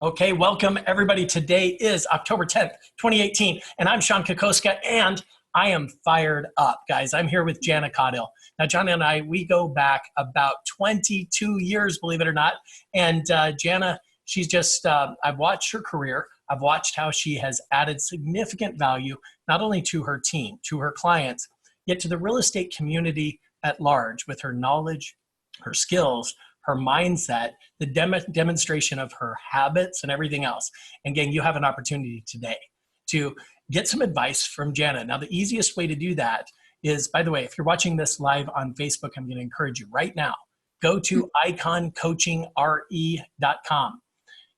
Okay, welcome everybody. Today is October 10th, 2018, and I'm Sean Kokoska, and I am fired up, guys. I'm here with Jana Caudill. Now, Jana and I, we go back about 22 years, believe it or not, and Jana, she's just, I've watched her career. I've watched how she has added significant value, not only to her team, to her clients, yet to the real estate community at large with her knowledge, her skills, her mindset, the demonstration of her habits and everything else. And gang, you have an opportunity today to get some advice from Jana. Now, the easiest way to do that is, by the way, if you're watching this live on Facebook, I'm going to encourage you right now, go to iconcoachinre.com.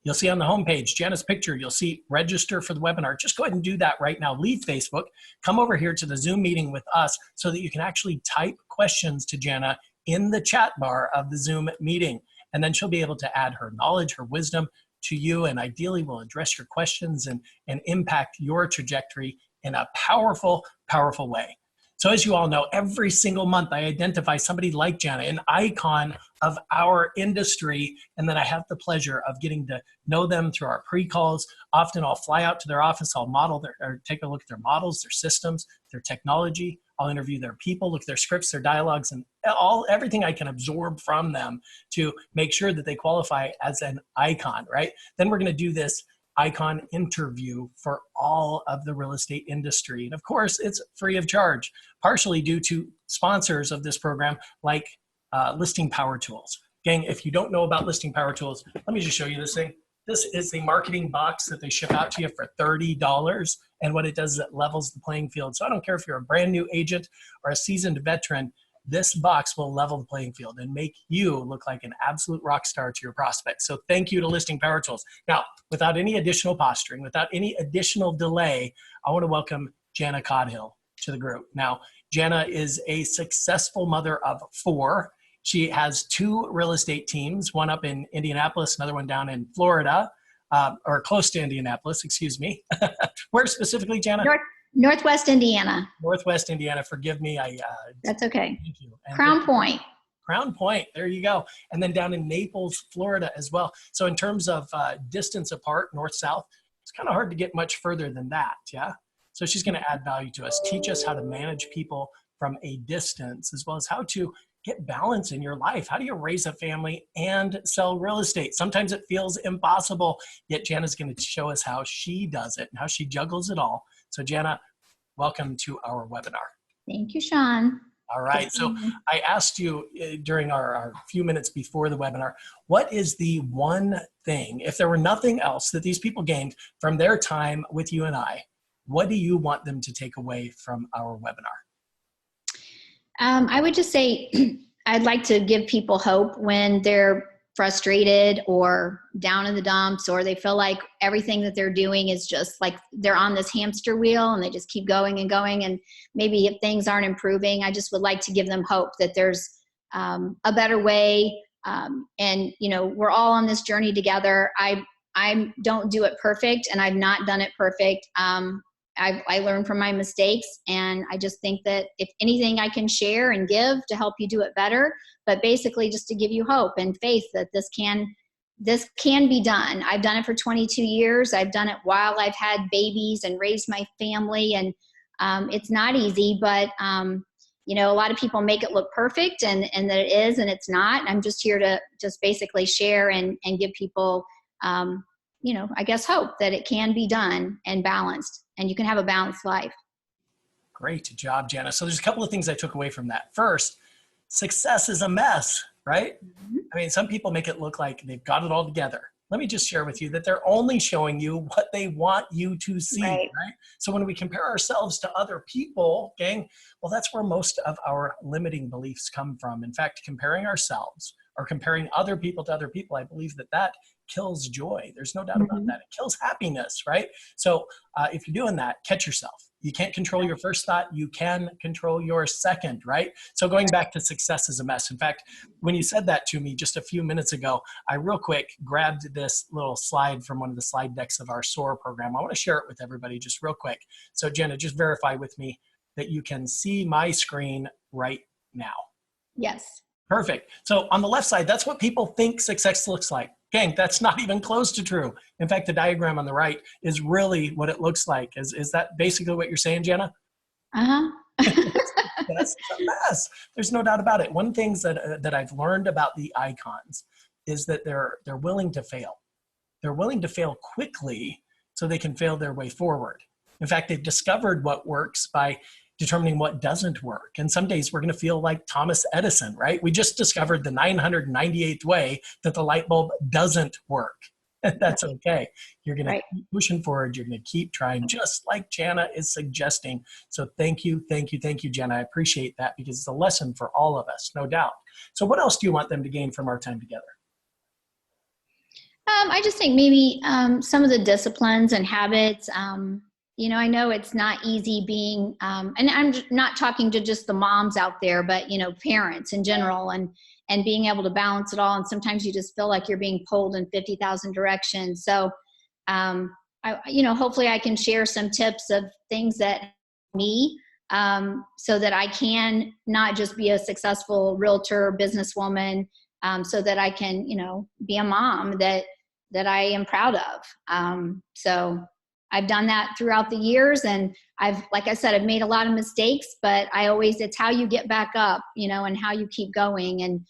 You'll see on the homepage, Jana's picture, you'll see register for the webinar. Just go ahead and do that right now. Leave Facebook, come over here to the Zoom meeting with us so that you can actually type questions to Jana in the chat bar of the Zoom meeting. And then she'll be able to add her knowledge, her wisdom to you, and ideally will address your questions and impact your trajectory in a powerful, powerful way. So as you all know, every single month I identify somebody like Jana, an icon of our industry, and then I have the pleasure of getting to know them through our pre-calls. Often I'll fly out to their office, I'll model or take a look at their models, their systems, their technology. I'll interview their people, look at their scripts, their dialogues, and everything I can absorb from them to make sure that they qualify as an icon, right? Then we're gonna do this icon interview for all of the real estate industry. And of course, it's free of charge, partially due to sponsors of this program like Listing Power Tools. Gang, if you don't know about Listing Power Tools, let me just show you this thing. This is the marketing box that they ship out to you for $30. And what it does is it levels the playing field. So I don't care if you're a brand new agent or a seasoned veteran, this box will level the playing field and make you look like an absolute rock star to your prospects. So thank you to Listing Power Tools. Now, without any additional posturing, without any additional delay, I want to welcome Jana Caudill to the group. Now, Jana is a successful mother of 4. She has 2 real estate teams, one up in Indianapolis, another one down in Florida, or close to Indianapolis, excuse me. Where specifically, Jana? Northwest Indiana. Northwest Indiana, forgive me. That's okay. Thank you. Crown Point. Crown Point, there you go. And then down in Naples, Florida as well. So in terms of distance apart, north-south, it's kind of hard to get much further than that, yeah? So she's gonna add value to us, teach us how to manage people from a distance, as well as how to get balance in your life. How do you raise a family and sell real estate? Sometimes it feels impossible, yet Jana's gonna show us how she does it and how she juggles it all. So Jana, welcome to our webinar. Thank you, Sean. All right, so I asked you during our few minutes before the webinar, what is the one thing, if there were nothing else that these people gained from their time with you and I, what do you want them to take away from our webinar? I would just say I'd like to give people hope when they're frustrated or down in the dumps, or they feel like everything that they're doing is just like they're on this hamster wheel and they just keep going and going, and maybe if things aren't improving, I just would like to give them hope that there's a better way, and you know, we're all on this journey together. I don't do it perfect, and I've not done it perfect. I learn from my mistakes, and I just think that if anything I can share and give to help you do it better, but basically just to give you hope and faith that this can be done. I've done it for 22 years. I've done it while I've had babies and raised my family, and it's not easy, but you know, a lot of people make it look perfect, and that it is, and it's not. I'm just here to just basically share and give people you know, I guess hope that it can be done and balanced, and you can have a balanced life. Great job, Jana. So there's a couple of things I took away from that. First, success is a mess, right? Mm-hmm. I mean, some people make it look like they've got it all together. Let me just share with you that they're only showing you what they want you to see, right? So when we compare ourselves to other people, gang, well, that's where most of our limiting beliefs come from. In fact, comparing ourselves or comparing other people to other people, I believe that kills joy. There's no doubt about that. It kills happiness, right? So if you're doing that, catch yourself. You can't control your first thought. You can control your second, right? So going back to success is a mess. In fact, when you said that to me just a few minutes ago, I real quick grabbed this little slide from one of the slide decks of our SOAR program. I want to share it with everybody just real quick. So Jana, just verify with me that you can see my screen right now. Yes. Perfect. So on the left side, that's what people think success looks like. Gang, that's not even close to true. In fact, the diagram on the right is really what it looks like. Is that basically what you're saying, Jana? Uh-huh. That's a mess. There's no doubt about it. One thing that I've learned about the icons is that they're willing to fail. They're willing to fail quickly so they can fail their way forward. In fact, they've discovered what works by determining what doesn't work. And some days we're going to feel like Thomas Edison, right? We just discovered the 998th way that the light bulb doesn't work. That's okay. You're going to keep pushing forward. You're going to keep trying, just like Jana is suggesting. So thank you, Jana. I appreciate that because it's a lesson for all of us, no doubt. So what else do you want them to gain from our time together? I just think maybe some of the disciplines and habits. I know it's not easy being, and I'm not talking to just the moms out there, but, parents in general, and being able to balance it all. And sometimes you just feel like you're being pulled in 50,000 directions. So, hopefully I can share some tips of things that help me, so that I can not just be a successful realtor, businesswoman, so that I can, be a mom that I am proud of. So I've done that throughout the years, and like I said, I've made a lot of mistakes, but it's how you get back up, and how you keep going. And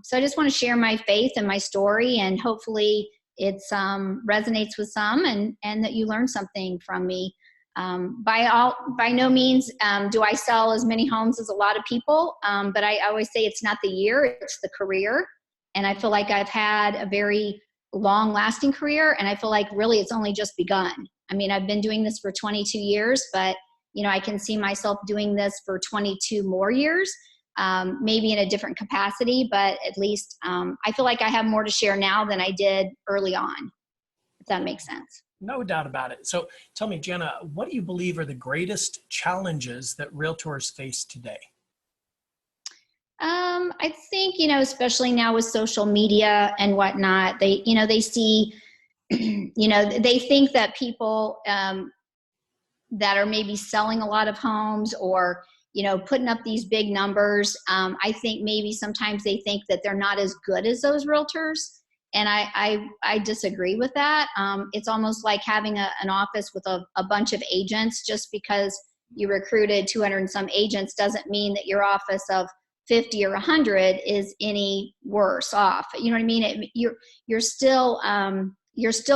so I just want to share my faith and my story, and hopefully it resonates with some, and that you learn something from me. By no means do I sell as many homes as a lot of people, but I always say it's not the year, it's the career. And I feel like I've had a very long lasting career, and I feel like really it's only just begun. I mean, I've been doing this for 22 years, but I can see myself doing this for 22 more years, maybe in a different capacity, but at least I feel like I have more to share now than I did early on, if that makes sense. No doubt about it. So tell me, Jana, what do you believe are the greatest challenges that realtors face today? I think, especially now with social media and whatnot, they see, they think that people that are maybe selling a lot of homes or, putting up these big numbers. I think maybe sometimes they think that they're not as good as those realtors. And I disagree with that. It's almost like having an office with a bunch of agents. Just because you recruited 200 and some agents doesn't mean that your office of 50 or 100 is any worse off. You know what I mean? You're still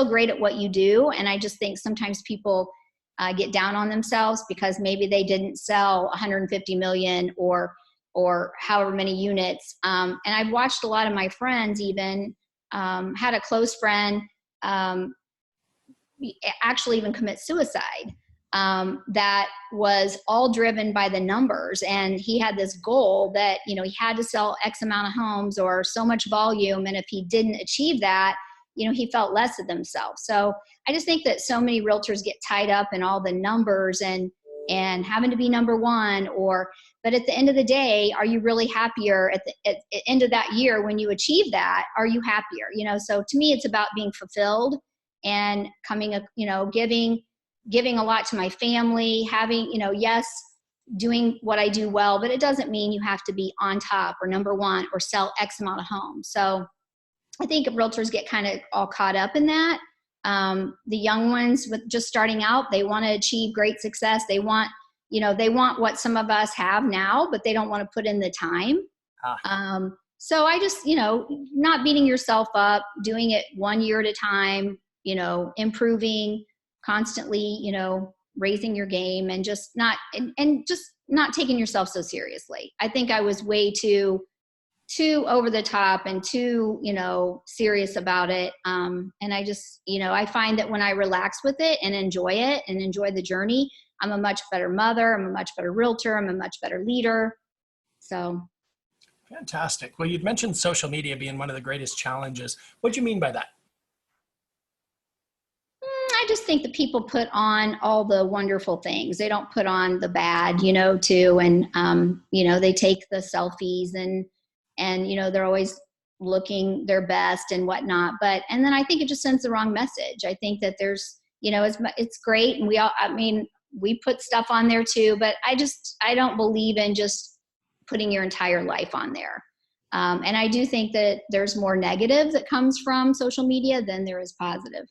great at what you do. And I just think sometimes people get down on themselves because maybe they didn't sell 150 million or however many units. And I've watched a lot of my friends even had a close friend actually even commit suicide. That was all driven by the numbers. And he had this goal that, he had to sell X amount of homes or so much volume. And if he didn't achieve that, he felt less of themselves. So I just think that so many realtors get tied up in all the numbers and having to be number one, but at the end of the day, are you really happier at the end of that year when you achieve that? Are you happier? So to me, it's about being fulfilled and giving a lot to my family, having, yes, doing what I do well, but it doesn't mean you have to be on top or number one or sell X amount of homes. So I think realtors get kind of all caught up in that. The young ones with just starting out, they want to achieve great success. They want what some of us have now, but they don't want to put in the time. So I just, not beating yourself up, doing it 1 year at a time, improving, constantly, raising your game, and just not taking yourself so seriously. I think I was way too over the top and too, serious about it. And I just, I find that when I relax with it and enjoy the journey, I'm a much better mother. I'm a much better realtor. I'm a much better leader. So. Fantastic. Well, you'd mentioned social media being one of the greatest challenges. What do you mean by that? I just think that people put on all the wonderful things. They don't put on the bad, too. And, they take the selfies and they're always looking their best and whatnot. And then I think it just sends the wrong message. I think that there's, it's great. And we put stuff on there too, but I don't believe in just putting your entire life on there. And I do think that there's more negative that comes from social media than there is positive.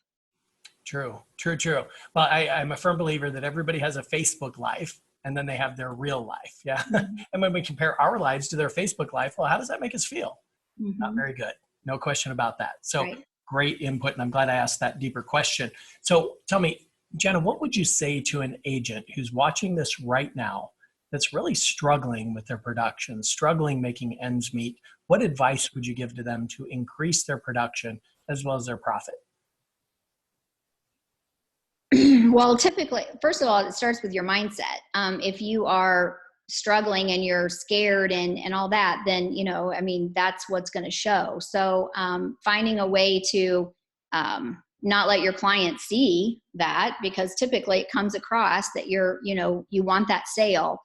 True. Well, I'm a firm believer that everybody has a Facebook life and then they have their real life. Yeah. And when we compare our lives to their Facebook life, well, how does that make us feel? Not very good. No question about that. So Right. great input. And I'm glad I asked that deeper question. So tell me, Jana, what would you say to an agent who's watching this right now that's really struggling with their production, struggling making ends meet? What advice would you give to them to increase their production as well as their profit? Well, typically, first of all, it starts with your mindset. If you are struggling and you're scared and all that, then, that's what's going to show. So finding a way to not let your clients see that, because typically it comes across that you want that sale.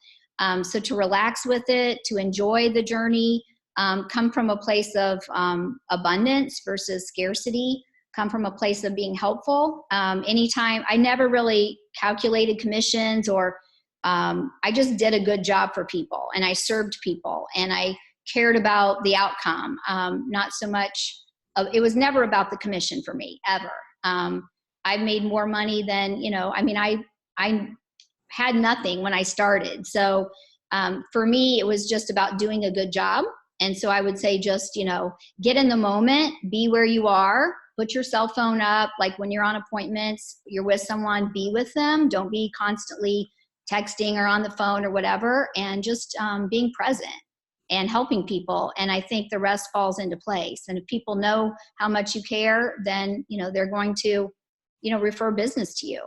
So to relax with it, to enjoy the journey, come from a place of abundance versus scarcity, come from a place of being helpful. Anytime, I never really calculated commissions or I just did a good job for people and I served people and I cared about the outcome. Not so much, it was never about the commission for me, ever. I made more money than, I had nothing when I started. So for me, it was just about doing a good job. And so I would say just, get in the moment, be where you are, put your cell phone up. Like when you're on appointments, you're with someone, be with them. Don't be constantly texting or on the phone or whatever, and just being present and helping people. And I think the rest falls into place. And if people know how much you care, then, they're going to, refer business to you.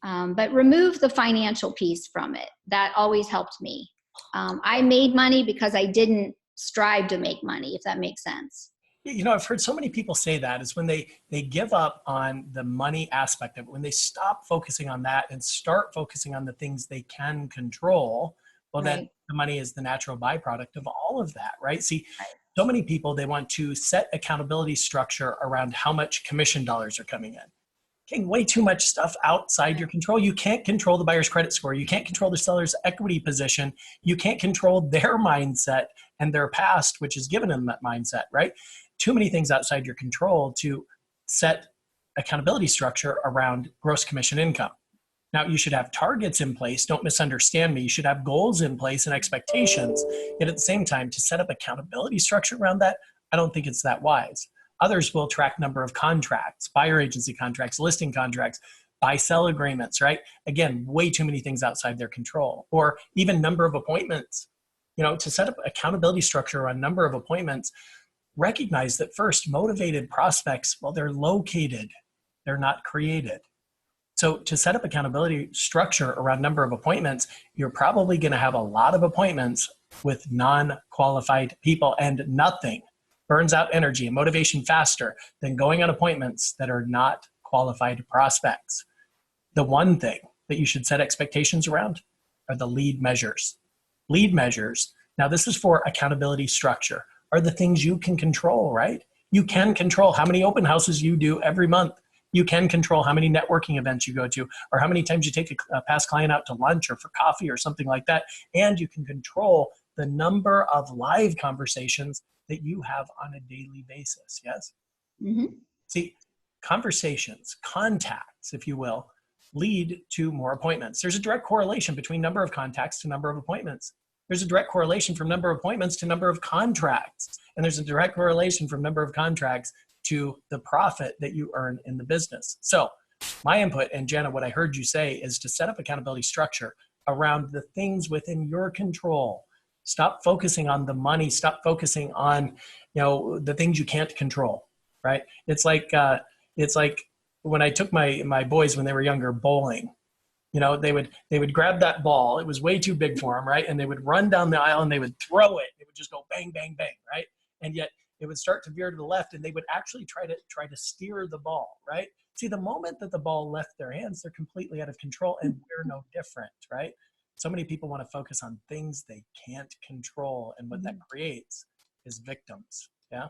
But remove the financial piece from it. That always helped me. I made money because I didn't strive to make money, if that makes sense. I've heard so many people say that is when they give up on the money aspect of it, when they stop focusing on that and start focusing on the things they can control, well, Right. then the money is the natural byproduct of all of that, right? See, Right. so many people, they want to set accountability structure around how much commission dollars are coming in. Okay, way too much stuff outside your control. You can't control the buyer's credit score. You can't control the seller's equity position. You can't control their mindset and their past, which has given them that mindset, right? Too many things outside your control to set accountability structure around gross commission income. Now, you should have targets in place. Don't misunderstand me. You should have goals in place and expectations. Yet at the same time, to set up accountability structure around that, I don't think it's that wise. Others will track number of contracts, buyer agency contracts, listing contracts, buy-sell agreements, right? Again, way too many things outside their control. Or even number of appointments. To set up accountability structure on number of appointments, recognize that first, motivated prospects, well, they're located, they're not created. So to set up accountability structure around number of appointments, you're probably going to have a lot of appointments with non-qualified people, and nothing burns out energy and motivation faster than going on appointments that are not qualified prospects. The one thing that you should set expectations around are the lead measures. Lead measures, now this is for accountability structure, are the things you can control, right? You can control how many open houses you do every month. You can control how many networking events you go to, or how many times you take a past client out to lunch or for coffee or something like that. And you can control the number of live conversations that you have on a daily basis, yes? Mm-hmm. See, conversations, contacts, if you will, lead to more appointments. There's a direct correlation between number of contacts to number of appointments. There's a direct correlation from number of appointments to number of contracts. And there's a direct correlation from number of contracts to the profit that you earn in the business. So my input, and Jana, what I heard you say is to set up accountability structure around the things within your control. Stop focusing on the money. Stop focusing on, the things you can't control, right? It's like when I took my boys when they were younger bowling. They would grab that ball. It was way too big for them, right? And they would run down the aisle and they would throw it. It would just go bang, bang, bang, right? And yet it would start to veer to the left, and they would actually try to steer the ball, right? See, the moment that the ball left their hands, they're completely out of control, and we're no different, right? So many people want to focus on things they can't control, and what that creates is victims. Yeah.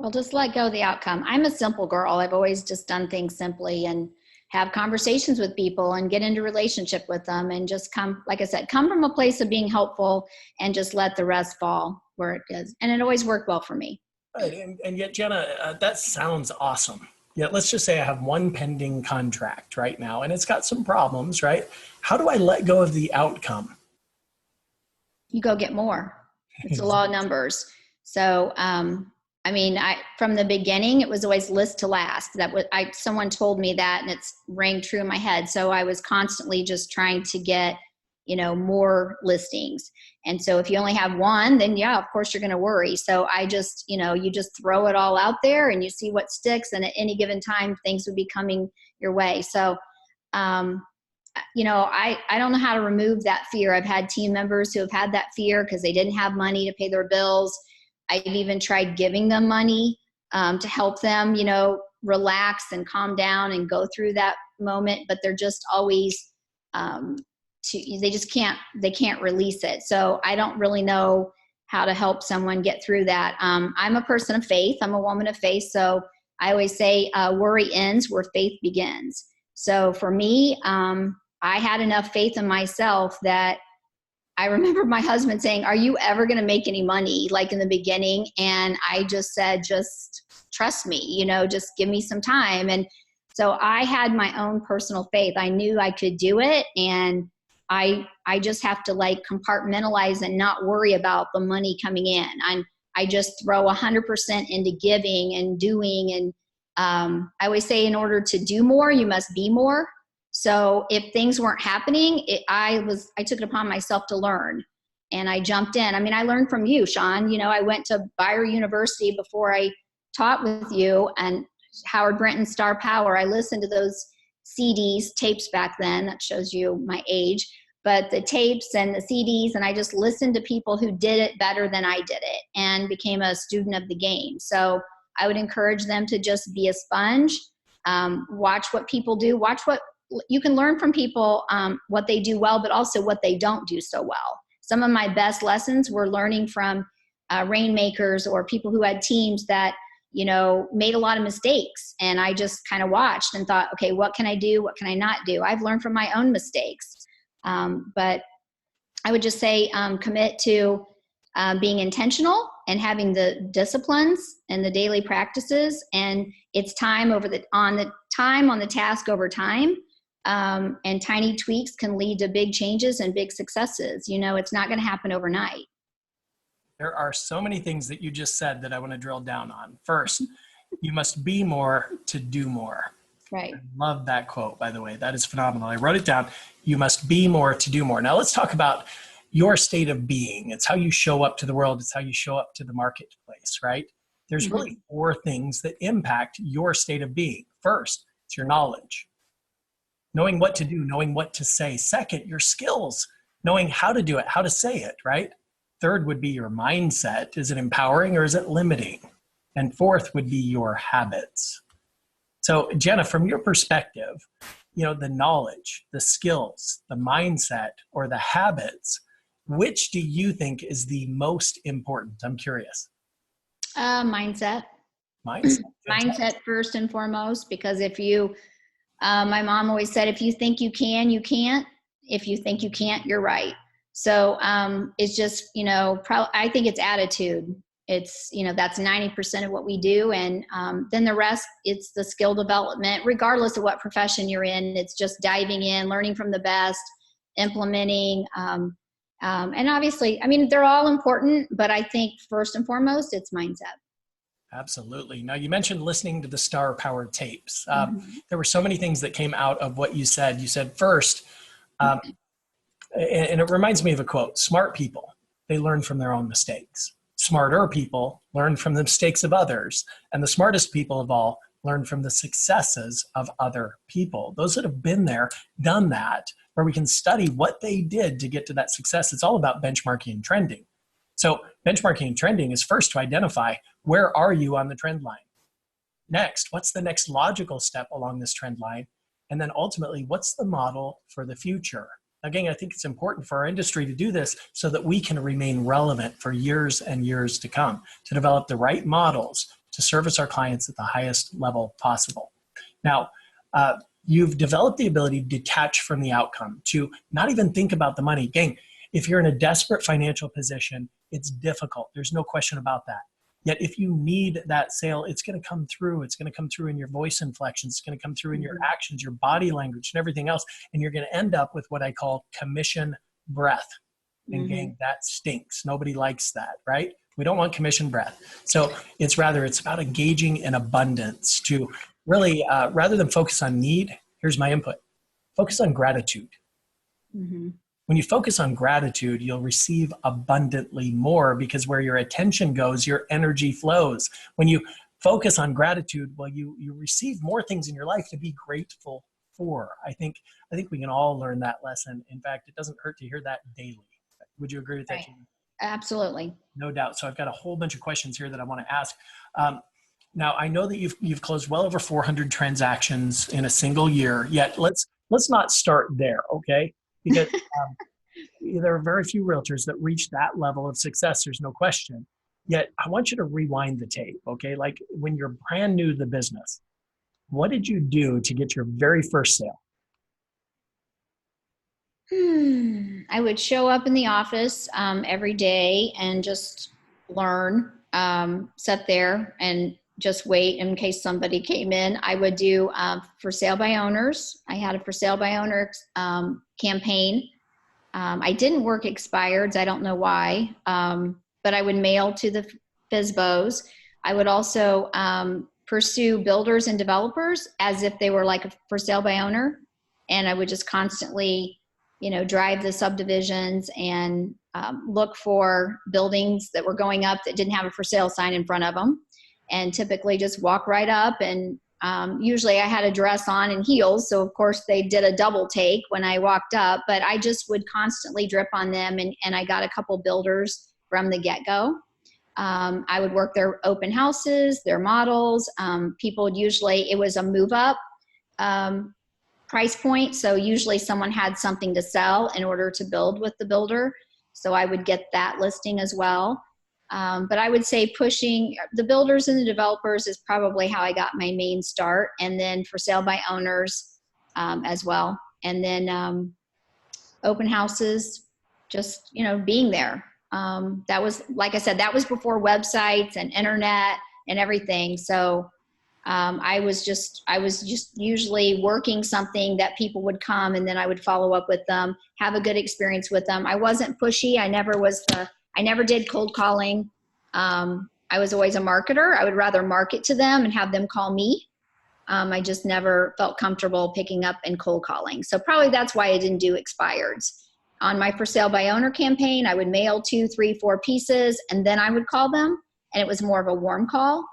Well, just let go of the outcome. I'm a simple girl. I've always just done things simply and have conversations with people and get into relationship with them, and just come, like I said, come from a place of being helpful and just let the rest fall. where it is. And it always worked well for me. Right. And yet, Jana, that sounds awesome. Yet, let's just say I have one pending contract right now, and it's got some problems, right? How do I let go of the outcome? You go get more. It's a law of numbers. So, from the beginning, it was always list to last. Someone told me that, and it's rang true in my head. So I was constantly just trying to get, more listings. And so if you only have one, then yeah, of course you're going to worry. So I just, you just throw it all out there and you see what sticks. And at any given time, things would be coming your way. So, I don't know how to remove that fear. I've had team members who have had that fear because they didn't have money to pay their bills. I've even tried giving them money to help them, relax and calm down and go through that moment. But they're just always, they can't release it. So I don't really know how to help someone get through that. I'm a person of faith. I'm a woman of faith. So I always say worry ends where faith begins. So for me, I had enough faith in myself that I remember my husband saying, "Are you ever going to make any money?" Like in the beginning. And I just said, just trust me, just give me some time. And so I had my own personal faith. I knew I could do it. And I just have to compartmentalize and not worry about the money coming in. I just throw 100% into giving and doing. And I always say, in order to do more, you must be more. So if things weren't happening, I took it upon myself to learn, and I jumped in. I learned from you, Sean. I went to Bayer University before I taught with you, and Howard Brinton's Star Power. I listened to those CDs, tapes back then. That shows you my age. But the tapes and the CDs, and I just listened to people who did it better than I did it and became a student of the game. So I would encourage them to just be a sponge, watch what people do, watch what you can learn from people, what they do well, but also what they don't do so well. Some of my best lessons were learning from rainmakers or people who had teams that, made a lot of mistakes. And I just kind of watched and thought, okay, what can I do? What can I not do? I've learned from my own mistakes. But I would just say, commit to being intentional and having the disciplines and the daily practices. And it's time on the task over time. And tiny tweaks can lead to big changes and big successes. It's not going to happen overnight. There are so many things that you just said that I want to drill down on. First, you must be more to do more. Right. I love that quote, by the way. That is phenomenal. I wrote it down. You must be more to do more. Now let's talk about your state of being. It's how you show up to the world. It's how you show up to the marketplace, right? There's really 4 things that impact your state of being. First, it's your knowledge. Knowing what to do, knowing what to say. Second, your skills, knowing how to do it, how to say it, right? Third would be your mindset. Is it empowering or is it limiting? And fourth would be your habits. So Jana, from your perspective, the knowledge, the skills, the mindset, or the habits, which do you think is the most important? I'm curious. Mindset. Mindset first and foremost, because if you, my mom always said, if you think you can, you can't. If you think you can't, you're right. So it's just, I think it's attitude. It's, that's 90% of what we do. And then the rest, it's the skill development, regardless of what profession you're in. It's just diving in, learning from the best, implementing. And obviously, they're all important, but I think first and foremost, it's mindset. Absolutely. Now, you mentioned listening to the Star Power tapes. There were so many things that came out of what you said. You said first, and it reminds me of a quote, smart people, they learn from their own mistakes. Smarter people learn from the mistakes of others. And the smartest people of all learn from the successes of other people. Those that have been there, done that, where we can study what they did to get to that success. It's all about benchmarking and trending. So benchmarking and trending is first to identify, where are you on the trend line? Next, what's the next logical step along this trend line? And then ultimately, what's the model for the future? Again, I think it's important for our industry to do this so that we can remain relevant for years and years to come, to develop the right models to service our clients at the highest level possible. Now, you've developed the ability to detach from the outcome, to not even think about the money. Gang, if you're in a desperate financial position, It's difficult. There's no question about that. Yet if you need that sale, it's going to come through. It's going to come through in your voice inflections. It's going to come through in your actions, your body language, and everything else. And you're going to end up with what I call commission breath. And gang, that stinks. Nobody likes that, right? We don't want commission breath. So it's about engaging in abundance to really, rather than focus on need, here's my input. Focus on gratitude. When you focus on gratitude, you'll receive abundantly more, because where your attention goes, your energy flows. When you focus on gratitude, well, you receive more things in your life to be grateful for. I think we can all learn that lesson. In fact, it doesn't hurt to hear that daily. Would you agree with that, Jana? Absolutely. No doubt. So I've got a whole bunch of questions here that I want to ask. Now, I know that you've closed well over 400 transactions in a single year. Yet let's not start there, okay? Because there are very few realtors that reach that level of success. There's no question. Yet I want you to rewind the tape, okay? Like when you're brand new to the business, what did you do to get your very first sale? I would show up in the office every day and just learn, sit there and just wait in case somebody came in. I would do for sale by owners. I had a for sale by owner campaign. I didn't work expireds. I don't know why, but I would mail to the FSBOs. I would also pursue builders and developers as if they were like a for sale by owner. And I would just constantly drive the subdivisions and look for buildings that were going up that didn't have a for sale sign in front of them, and typically just walk right up. And usually I had a dress on and heels, so of course they did a double take when I walked up, but I just would constantly drip on them, and I got a couple builders from the get-go. I would work their open houses, their models. People would usually, it was a move up price point. So usually someone had something to sell in order to build with the builder. So I would get that listing as well. But I would say pushing the builders and the developers is probably how I got my main start. And then for sale by owners as well. And then open houses, just, being there. That was, like I said, that was before websites and internet and everything. So I was just usually working something that people would come, and then I would follow up with them, have a good experience with them. I wasn't pushy. I never did cold calling. I was always a marketer. I would rather market to them and have them call me. I just never felt comfortable picking up and cold calling. So probably that's why I didn't do expireds. On my for sale by owner campaign, I would mail 2, 3, 4 pieces, and then I would call them, and it was more of a warm call.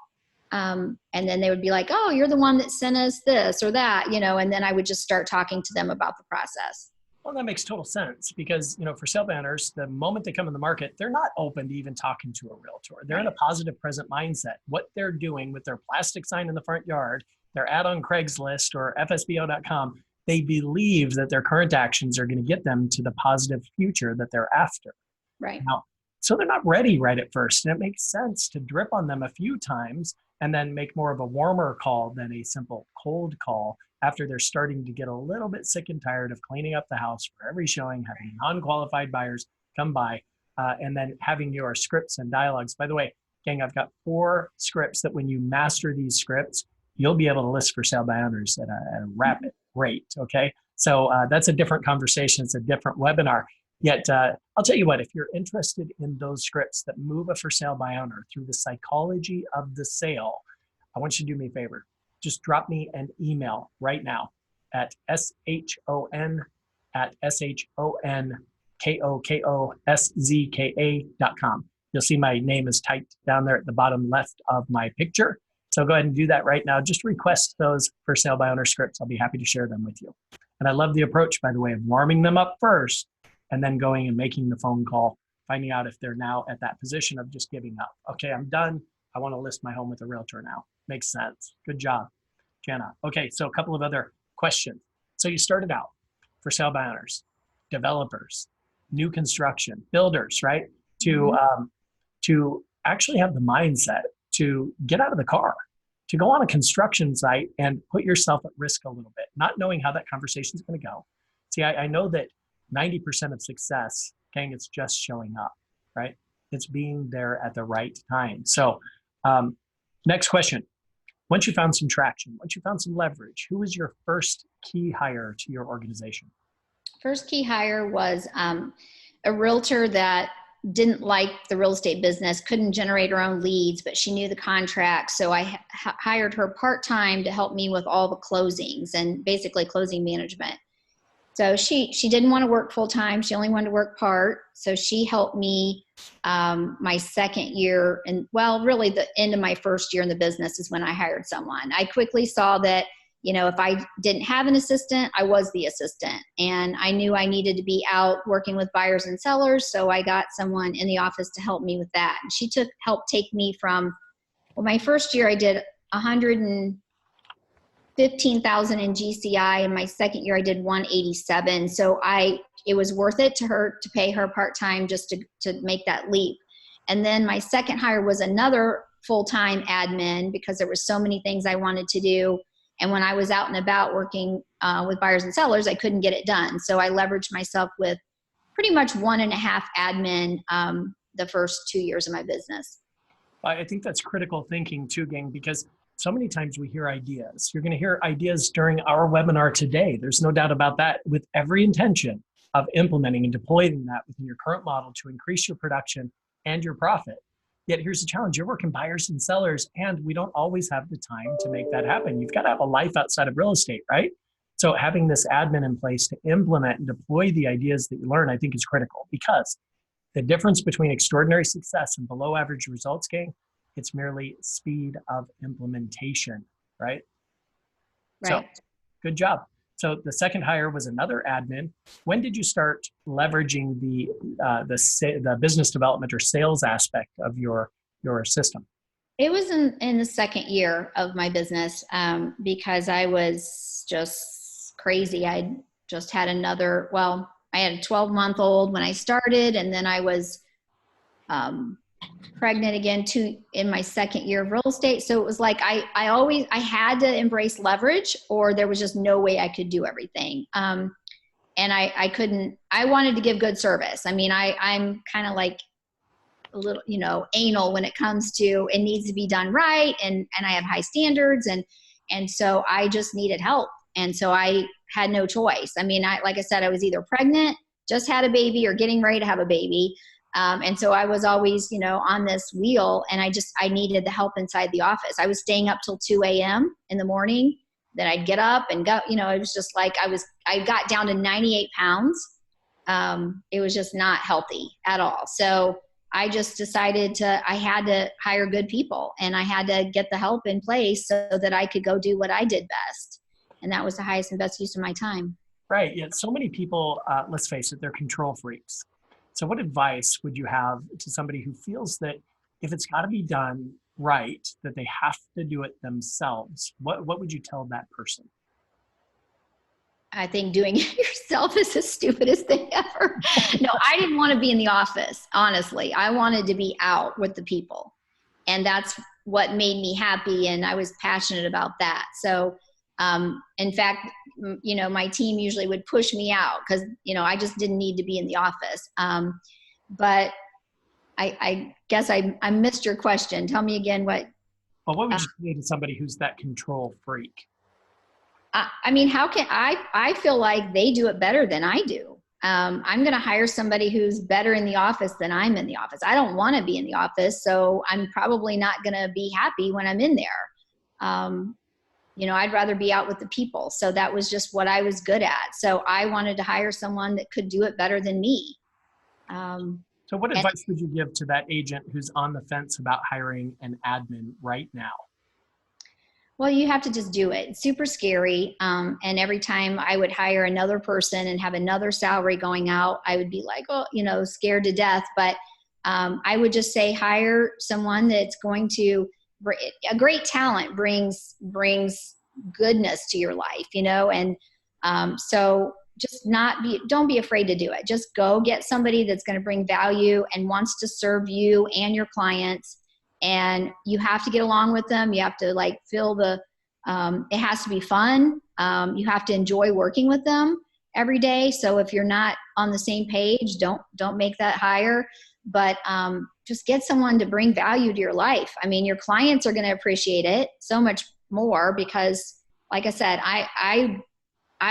And then they would be like, oh, you're the one that sent us this or that, and then I would just start talking to them about the process. Well, that makes total sense because, for sale by owners, the moment they come in the market, they're not open to even talking to a realtor. They're in a positive present mindset. What they're doing with their plastic sign in the front yard, their ad on Craigslist or FSBO.com, they believe that their current actions are going to get them to the positive future that they're after. Right. Now, so they're not ready right at first. And it makes sense to drip on them a few times and then make more of a warmer call than a simple cold call after they're starting to get a little bit sick and tired of cleaning up the house for every showing, having non-qualified buyers come by, and then having your scripts and dialogues. By the way, gang, I've got 4 scripts that when you master these scripts, you'll be able to list for sale by owners at a rapid rate, okay? So that's a different conversation. It's a different webinar. Yet, I'll tell you what, if you're interested in those scripts that move a for sale by owner through the psychology of the sale, I want you to do me a favor. Just drop me an email right now at shon@shonkokoszka.com. You'll see my name is typed down there at the bottom left of my picture. So go ahead and do that right now. Just request those for sale by owner scripts. I'll be happy to share them with you. And I love the approach, by the way, of warming them up first and then going and making the phone call, finding out if they're now at that position of just giving up. Okay, I'm done. I want to list my home with a realtor now. Makes sense. Good job, Jana. Okay, so a couple of other questions. So you started out for sale by owners, developers, new construction, builders, right? To actually have the mindset to get out of the car, to go on a construction site and put yourself at risk a little bit, not knowing how that conversation is going to go. See, I know that 90% of success, gang, it's just showing up, right? It's being there at the right time. So next question. Once you found some traction, once you found some leverage, who was your first key hire to your organization? First key hire was a realtor that didn't like the real estate business, couldn't generate her own leads, but she knew the contract. So I hired her part-time to help me with all the closings and basically closing management. So she didn't want to work full-time. She only wanted to work part. So she helped me my second year, and well, really the end of my first year in the business is when I hired someone. I quickly saw that, if I didn't have an assistant, I was the assistant. And I knew I needed to be out working with buyers and sellers. So I got someone in the office to help me with that. And she helped take me from, well, my first year I did 115,000 in GCI, and my second year I did 187. So it was worth it to her to pay her part-time just to make that leap. And then my second hire was another full-time admin because there were so many things I wanted to do. And when I was out and about working with buyers and sellers, I couldn't get it done. So I leveraged myself with pretty much 1.5 admin the first 2 years of my business. I think that's critical thinking too, gang, because so many times we hear ideas. You're going to hear ideas during our webinar today. There's no doubt about that, with every intention of implementing and deploying that within your current model to increase your production and your profit. Yet here's the challenge. You're working buyers and sellers, and we don't always have the time to make that happen. You've got to have a life outside of real estate, right? So having this admin in place to implement and deploy the ideas that you learn, I think is critical, because the difference between extraordinary success and below average results, gang, it's merely speed of implementation, right? So good job. So the second hire was another admin. When did you start leveraging the business development or sales aspect of your system? It was in the second year of my business because I was just crazy. I just had I had a 12-month-old when I started, and then I was pregnant again in my second year of real estate. So it was like I had to embrace leverage, or there was just no way I could do everything. And I couldn't. I wanted to give good service. I mean, I'm kind of like a little, anal when it comes to it needs to be done right, and I have high standards, and so I just needed help, and so I had no choice. I mean, like I said, I was either pregnant, just had a baby, or getting ready to have a baby. And so I was always, on this wheel, and I needed the help inside the office. I was staying up till 2 a.m. in the morning. Then I'd get up and go, it was just like I got down to 98 pounds. It was just not healthy at all. So I just decided I had to hire good people, and I had to get the help in place so that I could go do what I did best. And that was the highest and best use of my time. Right. Yeah. So many people, let's face it, they're control freaks. So what advice would you have to somebody who feels that if it's got to be done right, that they have to do it themselves? What would you tell that person? I think doing it yourself is the stupidest thing ever. No, I didn't want to be in the office, honestly. I wanted to be out with the people. And that's what made me happy, and I was passionate about that. So in fact, my team usually would push me out because, I just didn't need to be in the office. But I guess I missed your question. Tell me again what. Well, what would you say to somebody who's that control freak? I mean, how can I feel like they do it better than I do. I'm going to hire somebody who's better in the office than I'm in the office. I don't want to be in the office, so I'm probably not going to be happy when I'm in there. I'd rather be out with the people. So that was just what I was good at. So I wanted to hire someone that could do it better than me. So what advice would you give to that agent who's on the fence about hiring an admin right now? Well, you have to just do it. It's super scary. And every time I would hire another person and have another salary going out, I would be like, scared to death. But I would just say, hire someone that's going to, a great talent brings goodness to your life, and so just don't be afraid to do it. Just go get somebody that's going to bring value and wants to serve you and your clients. And you have to get along with them. You have to feel it has to be fun. You have to enjoy working with them every day. So if you're not on the same page, don't make that hire. But just get someone to bring value to your life. I mean, your clients are going to appreciate it so much more because, like I said, I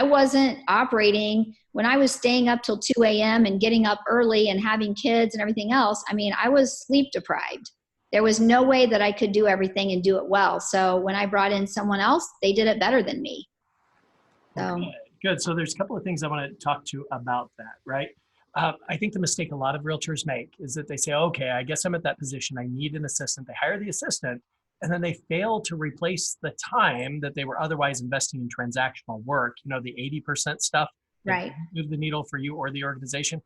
wasn't operating when I was staying up till 2 a.m. and getting up early and having kids and everything else. I mean, I was sleep deprived. There was no way that I could do everything and do it well. So when I brought in someone else, they did it better than me. So. Good. So there's a couple of things I want to talk to about that, right? I think the mistake a lot of realtors make is that they say, okay, I guess I'm at that position. I need an assistant. They hire the assistant, and then they fail to replace the time that they were otherwise investing in transactional work, the 80% stuff that Right. move the needle for you or the organization.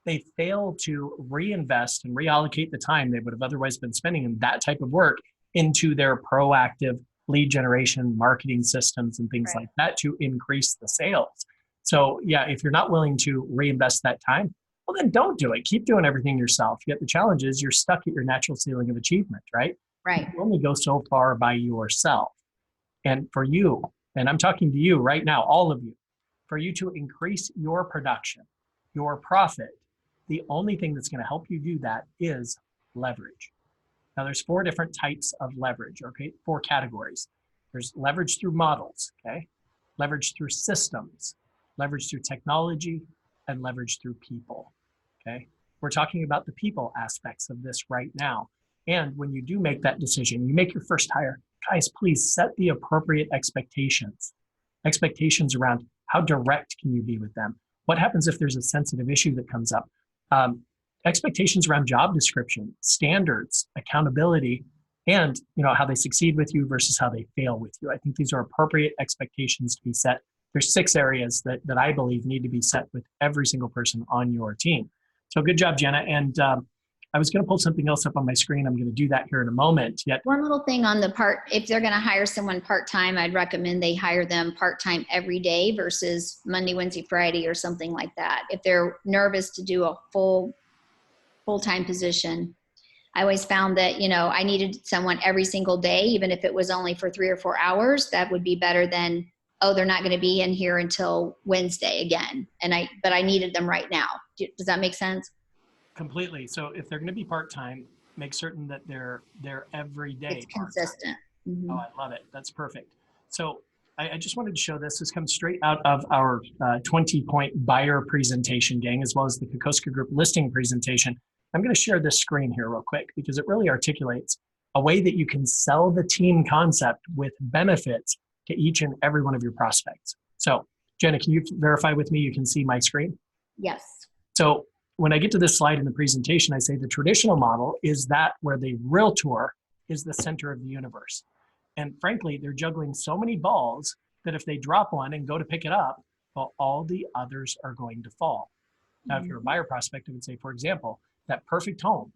They fail to reinvest and reallocate the time they would have otherwise been spending in that type of work into their proactive lead generation, marketing systems, and things like that to increase the sales. So yeah, if you're not willing to reinvest that time, well, then don't do it. Keep doing everything yourself. Yet the challenge is you're stuck at your natural ceiling of achievement, right? Right. You only go so far by yourself. And for you, and I'm talking to you right now, all of you, for you to increase your production, your profit, the only thing that's going to help you do that is leverage. Now, there's 4 different types of leverage, okay? 4 categories. There's leverage through models, okay? Leverage through systems, leverage through technology, and leverage through people, okay? We're talking about the people aspects of this right now. And when you do make that decision, you make your first hire, guys, please set the appropriate expectations. Expectations around how direct can you be with them? What happens if there's a sensitive issue that comes up? Expectations around job description, standards, accountability, and how they succeed with you versus how they fail with you. I think these are appropriate expectations to be set. There's 6 areas that I believe need to be set with every single person on your team. So good job, Jana. And I was going to pull something else up on my screen. I'm going to do that here in a moment. Yet one little thing on the part, if they're going to hire someone part-time, I'd recommend they hire them part-time every day versus Monday, Wednesday, Friday, or something like that. If they're nervous to do a full-time position. I always found that, I needed someone every single day, even if it was only for 3 or 4 hours. That would be better than, oh, they're not going to be in here until Wednesday again. But I needed them right now. Does that make sense? Completely. So if they're going to be part-time, make certain that they're every day. It's consistent. Mm-hmm. Oh, I love it. That's perfect. So I just wanted to show this. This comes straight out of our 20-point buyer presentation, gang, as well as the Kokoska Group listing presentation. I'm going to share this screen here real quick because it really articulates a way that you can sell the team concept with benefits to each and every one of your prospects. So, Jenna, can you verify with me you can see my screen? Yes. So when I get to this slide in the presentation, I say the traditional model is that where the realtor is the center of the universe. And frankly, they're juggling so many balls that if they drop one and go to pick it up, well, all the others are going to fall. Now, if you're a buyer prospect, I would say, for example, that perfect home,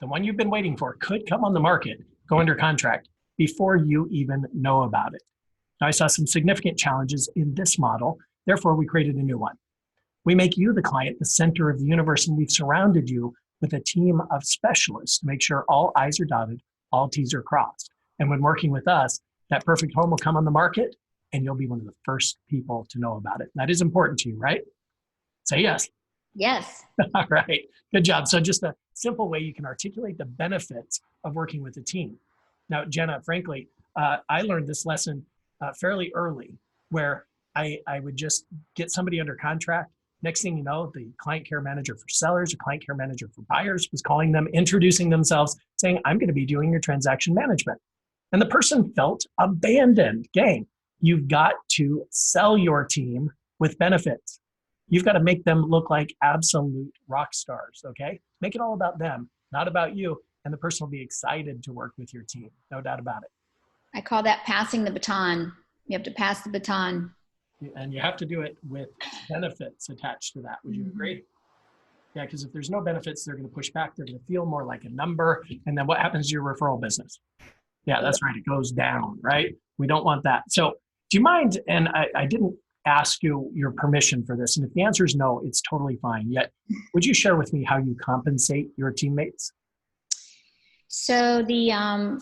the one you've been waiting for, could come on the market, go under contract before you even know about it. Now, I saw some significant challenges in this model. Therefore, we created a new one. We make you, the client, the center of the universe, and we've surrounded you with a team of specialists to make sure all I's are dotted, all T's are crossed. And when working with us, that perfect home will come on the market, and you'll be one of the first people to know about it. That is important to you, right? Say yes. Yes. All right. Good job. So just a simple way you can articulate the benefits of working with a team. Now, Jenna, frankly, I learned this lesson fairly early where I would just get somebody under contract. Next thing you know, the client care manager for sellers, or client care manager for buyers was calling them, introducing themselves, saying, I'm going to be doing your transaction management. And the person felt abandoned. Gang, you've got to sell your team with benefits. You've got to make them look like absolute rock stars, okay? Make it all about them, not about you, and the person will be excited to work with your team, no doubt about it. I call that passing the baton. You have to pass the baton. And you have to do it with benefits attached to that. Would you agree? Yeah, because if there's no benefits, they're going to push back. They're going to feel more like a number. And then what happens to your referral business? Yeah, that's right. It goes down, right? We don't want that. So do you mind, and I didn't ask you your permission for this, and if the answer is no, it's totally fine. Yet, would you share with me how you compensate your teammates? So the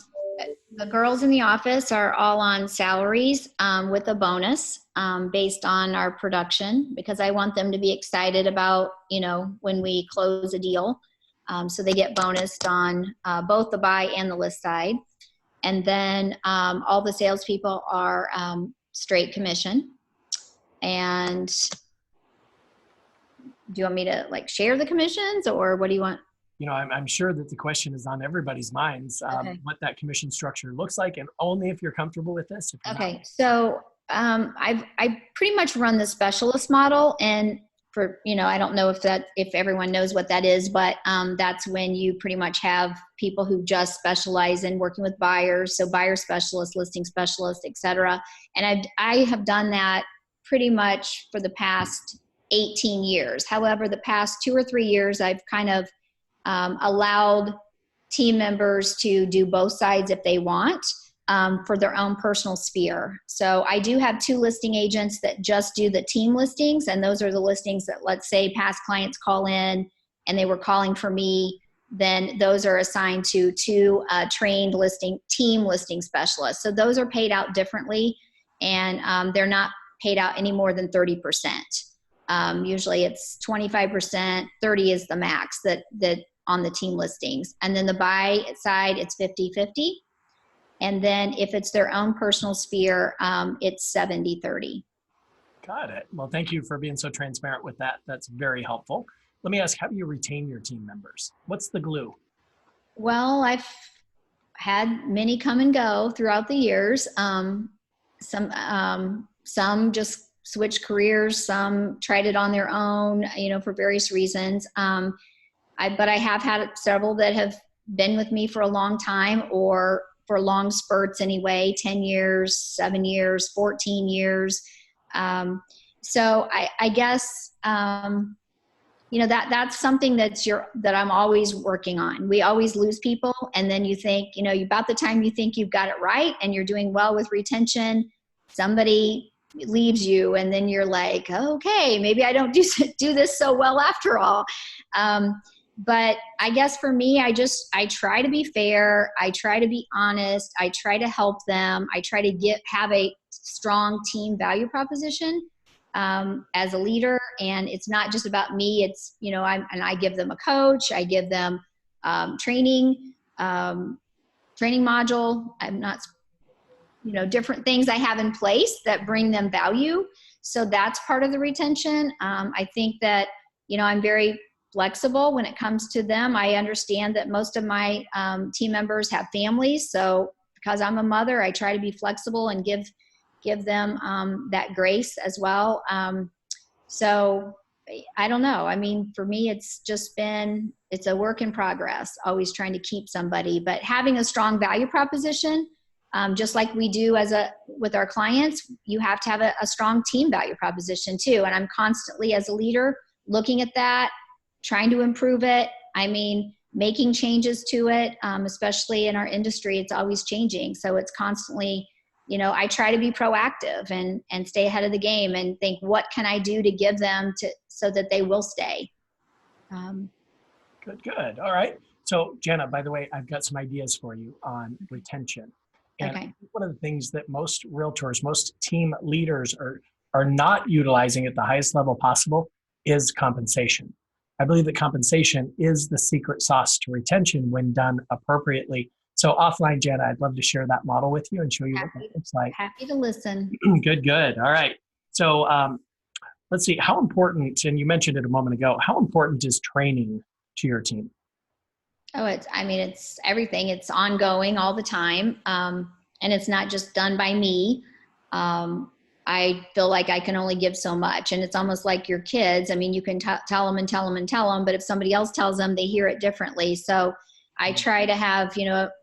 girls in the office are all on salaries with a bonus based on our production, because I want them to be excited about, when we close a deal. So they get bonused on both the buy and the list side. And then all the salespeople are straight commission. And do you want me to like share the commissions, or what do you want? You know, I'm sure that the question is on everybody's minds, Okay. what that commission structure looks like, and only if you're comfortable with this. If you're Okay, not. so I pretty much run the specialist model, and for, I don't know if everyone knows what that is, but that's when you pretty much have people who just specialize in working with buyers, so buyer specialists, listing specialists, etc. And I have done that pretty much for the past 18 years. However, the past 2 or 3 years, I've kind of allowed team members to do both sides if they want. For their own personal sphere. So I do have 2 listing agents that just do the team listings, and those are the listings that, let's say, past clients call in and they were calling for me, then those are assigned to 2 trained team listing specialists. So those are paid out differently, and they're not paid out any more than 30%. Usually it's 25%, 30 is the max that on the team listings. And then the buy side, it's 50-50. And then if it's their own personal sphere, it's 70-30. Got it. Well, thank you for being so transparent with that. That's very helpful. Let me ask, how do you retain your team members? What's the glue? Well, I've had many come and go throughout the years. Some just switched careers. Some tried it on their own, for various reasons. But I have had several that have been with me for a long time, or for long spurts anyway, 10 years, 7 years, 14 years. So I guess, that's something that I'm always working on. We always lose people. And then you think, about the time you think you've got it right and you're doing well with retention, somebody leaves you, and then you're like, okay, maybe I don't do this so well after all. But I guess for me, I try to be fair. I try to be honest. I try to help them. I try to have a strong team value proposition as a leader. And it's not just about me. It's, I give them a coach. I give them training module. I'm not, different things I have in place that bring them value. So that's part of the retention. I think that, I'm very flexible when it comes to them. I understand that most of my team members have families. So because I'm a mother, I try to be flexible and give them that grace as well. So I don't know. I mean, for me, it's a work in progress, always trying to keep somebody, but having a strong value proposition, just like we do with our clients, you have to have a strong team value proposition too. And I'm constantly, as a leader, looking at that, trying to improve it. I mean, making changes to it, especially in our industry, it's always changing. So it's constantly, I try to be proactive and stay ahead of the game and think, what can I do to give them so that they will stay? Good. All right. So Jana, by the way, I've got some ideas for you on retention. And Okay. one of the things that most realtors, most team leaders are not utilizing at the highest level possible is compensation. I believe that compensation is the secret sauce to retention when done appropriately. So offline, Jana, I'd love to share that model with you and show you what that looks like. Happy to listen. Good. All right. So let's see, how important, and you mentioned it a moment ago, how important is training to your team? Oh, it's everything. It's ongoing all the time. And it's not just done by me. I feel like I can only give so much, and it's almost like your kids. I mean, you can tell them and tell them and tell them, but if somebody else tells them, they hear it differently. So I try to have,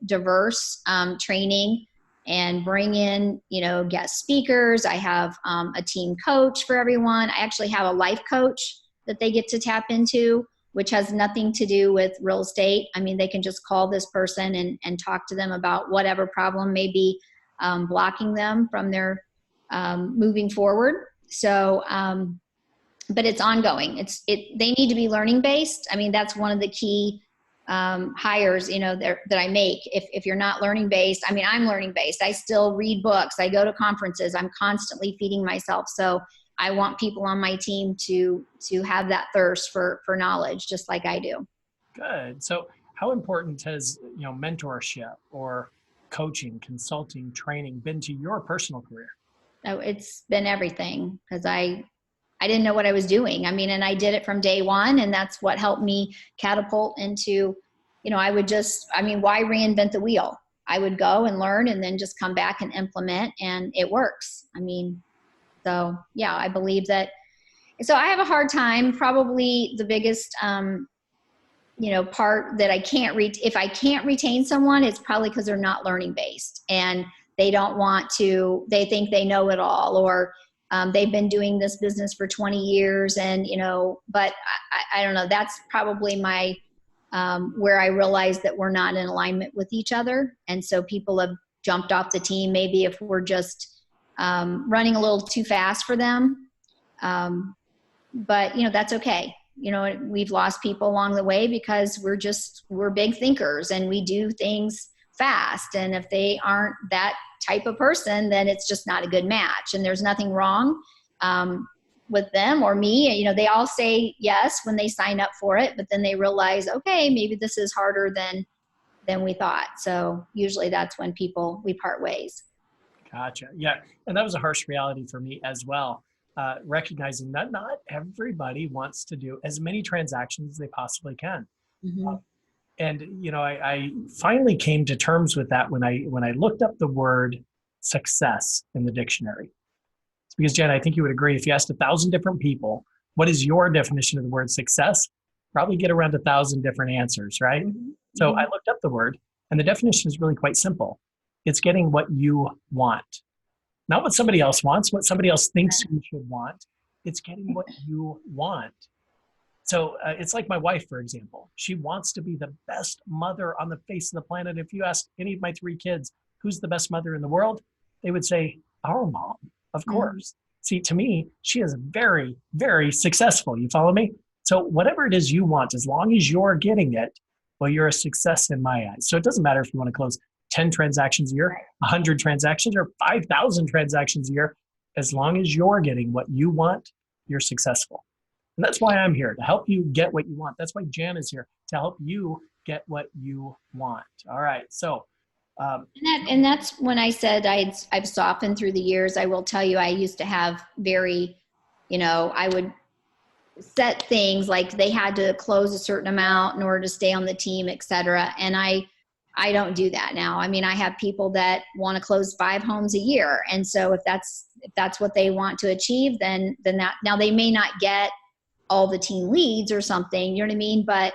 diverse training and bring in, guest speakers. I have a team coach for everyone. I actually have a life coach that they get to tap into, which has nothing to do with real estate. I mean, they can just call this person and talk to them about whatever problem may be blocking them from their moving forward. So, but it's ongoing. They need to be learning based. I mean, that's one of the key hires, that I make. If you're not learning based, I mean, I'm learning based. I still read books. I go to conferences. I'm constantly feeding myself. So I want people on my team to have that thirst for knowledge, just like I do. Good. So how important has, mentorship or coaching, consulting, training been to your personal career? So it's been everything because I didn't know what I was doing. I mean, and I did it from day one, and that's what helped me catapult into, why reinvent the wheel? I would go and learn and then just come back and implement, and it works. I mean, so yeah, I believe that. So I have a hard time, probably the biggest, part that I can't read. If I can't retain someone, it's probably because they're not learning based and they don't want to, they think they know it all, or they've been doing this business for 20 years and, but I don't know, that's probably my, where I realized that we're not in alignment with each other. And so people have jumped off the team, maybe if we're just running a little too fast for them. But that's okay. We've lost people along the way because we're big thinkers and we do things fast. And if they aren't that type of person, then it's just not a good match. And there's nothing wrong with them or me. They all say yes when they sign up for it, but then they realize, okay, maybe this is harder than we thought. So usually that's when we part ways. Gotcha. Yeah. And that was a harsh reality for me as well. Recognizing that not everybody wants to do as many transactions as they possibly can. Mm-hmm. I finally came to terms with that when I looked up the word success in the dictionary. It's because, Jana, I think you would agree, if you asked 1,000 different people, what is your definition of the word success? Probably get around 1,000 different answers, right? Mm-hmm. So I looked up the word, and the definition is really quite simple. It's getting what you want. Not what somebody else wants, what somebody else thinks you should want. It's getting what you want. So it's like my wife, for example. She wants to be the best mother on the face of the planet. If you ask any of my 3 kids, who's the best mother in the world? They would say, our mom, of course. Mm-hmm. See, to me, she is very, very successful. You follow me? So whatever it is you want, as long as you're getting it, well, you're a success in my eyes. So it doesn't matter if you want to close 10 transactions a year, 100 transactions, or 5,000 transactions a year. As long as you're getting what you want, you're successful. And that's why I'm here, to help you get what you want. That's why Jan is here, to help you get what you want. All right. So. And that's when I said I've softened through the years. I will tell you, I used to have very, I would set things like they had to close a certain amount in order to stay on the team, et cetera. And I don't do that now. I mean, I have people that want to close 5 homes a year. And so if that's what they want to achieve, then that, now they may not get all the team leads or something, you know what I mean? But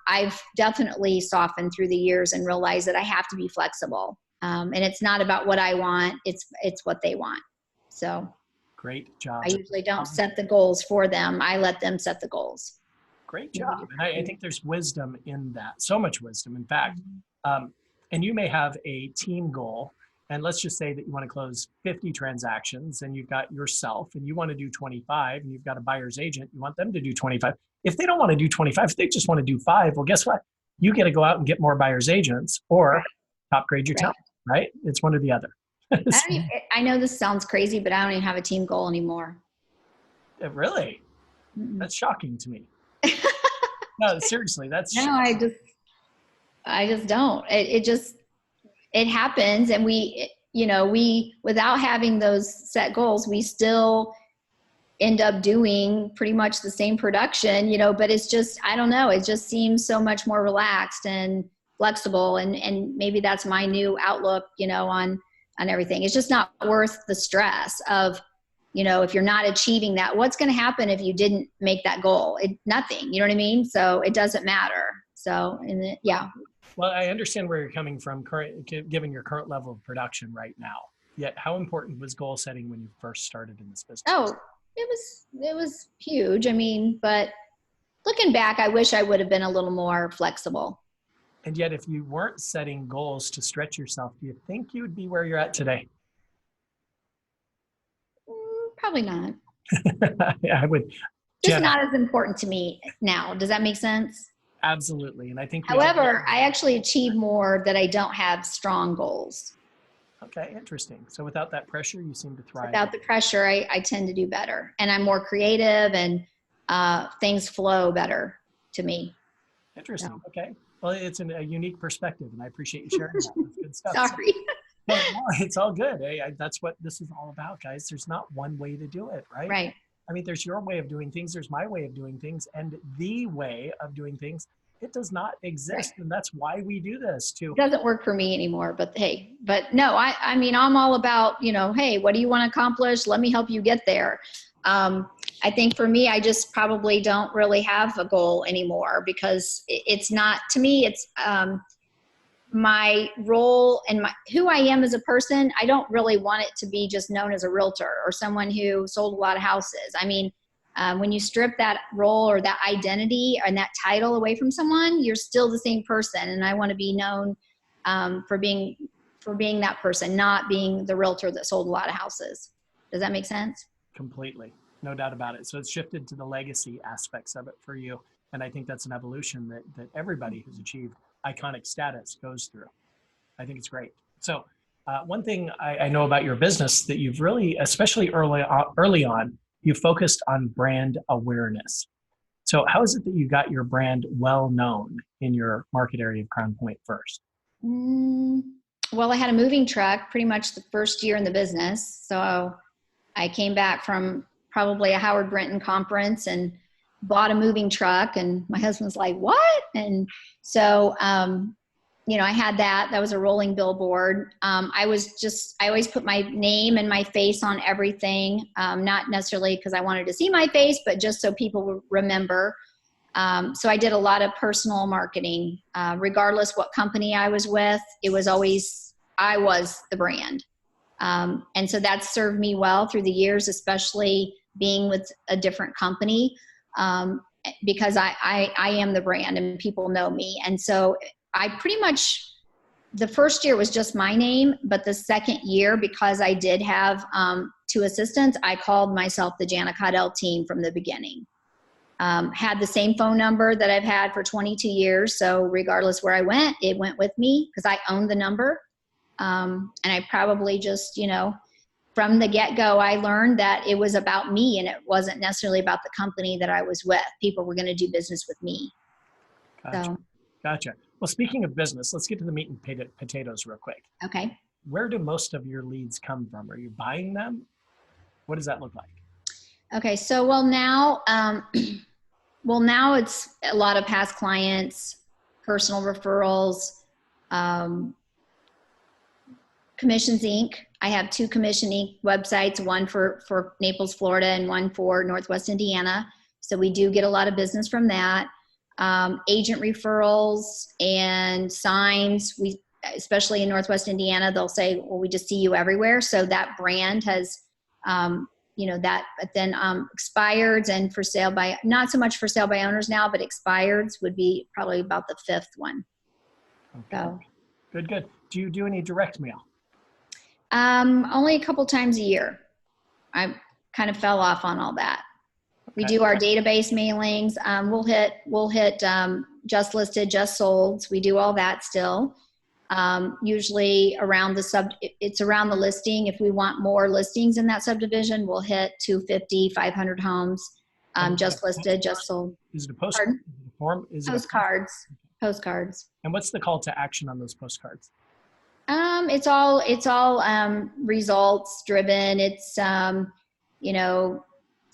I've definitely softened through the years and realized that I have to be flexible. And it's not about what I want. It's what they want. So great job. I usually don't set the goals for them. I let them set the goals. Great job. And I think there's wisdom in that. So much wisdom, in fact. And you may have a team goal. And let's just say that you want to close 50 transactions and you've got yourself and you want to do 25 and you've got a buyer's agent. You want them to do 25. If they don't want to do 25, if they just want to do 5, well, guess what? You get to go out and get more buyer's agents or top grade your talent, right? It's one or the other. I know this sounds crazy, but I don't even have a team goal anymore. Really? Mm-mm. That's shocking to me. No, seriously, that's no. I just don't. It happens, and we without having those set goals, we still end up doing pretty much the same production, but it's just, I don't know. It just seems so much more relaxed and flexible, and maybe that's my new outlook, on everything. It's just not worth the stress of, if you're not achieving that, what's going to happen if you didn't make that goal? Nothing, you know what I mean? So it doesn't matter. So, yeah. Well, I understand where you're coming from, given your current level of production right now. Yet, how important was goal setting when you first started in this business? Oh, it was huge. I mean, but looking back, I wish I would have been a little more flexible. And yet, if you weren't setting goals to stretch yourself, do you think you would be where you're at today? Probably not. Yeah, I would. Just not as important to me now. Does that make sense? Absolutely. And I think. However, I actually achieve more that I don't have strong goals. Okay, interesting. So without that pressure, you seem to thrive. Without the pressure, I tend to do better. And I'm more creative and things flow better to me. Interesting. So, Okay. Well, it's a unique perspective, and I appreciate you sharing that. That's good stuff. sorry. No, it's all good. Hey, that's what this is all about, guys. There's not one way to do it, right? Right. I mean, there's your way of doing things, there's my way of doing things, and the way of doing things, it does not exist. Right. And that's why we do this too. It doesn't work for me anymore, but hey, but no, I mean, I'm all about, hey, what do you want to accomplish? Let me help you get there. I think for me, I just probably don't really have a goal anymore because it's not, to me, it's, my role and who I am as a person. I don't really want it to be just known as a realtor or someone who sold a lot of houses. I mean, when you strip that role or that identity and that title away from someone, you're still the same person. And I want to be known for being that person, not being the realtor that sold a lot of houses. Does that make sense? Completely. No doubt about it. So it's shifted to the legacy aspects of it for you. And I think that's an evolution that everybody who's achieved iconic status goes through. I think it's great. So one thing I know about your business that you've really, especially early on, you focused on brand awareness. So how is it that you got your brand well known in your market area of Crown Point first? Well, I had a moving truck pretty much the first year in the business. So I came back from probably a Howard Brinton conference and bought a moving truck, and my husband's like, what? And so, I had that was a rolling billboard. I always put my name and my face on everything. Not necessarily because I wanted to see my face, but just so people would remember. So I did a lot of personal marketing, regardless what company I was with. It was always, I was the brand. And so that served me well through the years, especially being with a different company. Because I am the brand and people know me. And so I pretty much, the first year was just my name, but the second year, because I did have 2 assistants, I called myself the Jana Caudill team from the beginning. Had the same phone number that I've had for 22 years. So regardless where I went, it went with me because I owned the number. And I probably just, from the get-go, I learned that it was about me and it wasn't necessarily about the company that I was with. People were going to do business with me. Gotcha. Well, speaking of business, let's get to the meat and potatoes real quick. Okay. Where do most of your leads come from? Are you buying them? What does that look like? Okay. So, now it's a lot of past clients, personal referrals, Commissions Inc. I have 2 Commission Inc. websites, one for Naples, Florida, and one for Northwest Indiana. So we do get a lot of business from that. Agent referrals and signs. We, especially in Northwest Indiana, they'll say, well, we just see you everywhere. So that brand has, but then expireds and for sale by, not so much for sale by owners now, but expireds would be probably about the 5th one. Okay. So. Good. Do you do any direct mail? Only a couple times a year. I kind of fell off on all that. Okay. We do our database mailings. We'll hit just listed, just sold. We do all that still. Usually around it's around the listing. If we want more listings in that subdivision, we'll hit 250, 500 homes. Just listed, just sold. Is it a postcard? Is it a form? Is it postcards? Postcards. And what's the call to action on those postcards? It's all results driven. It's,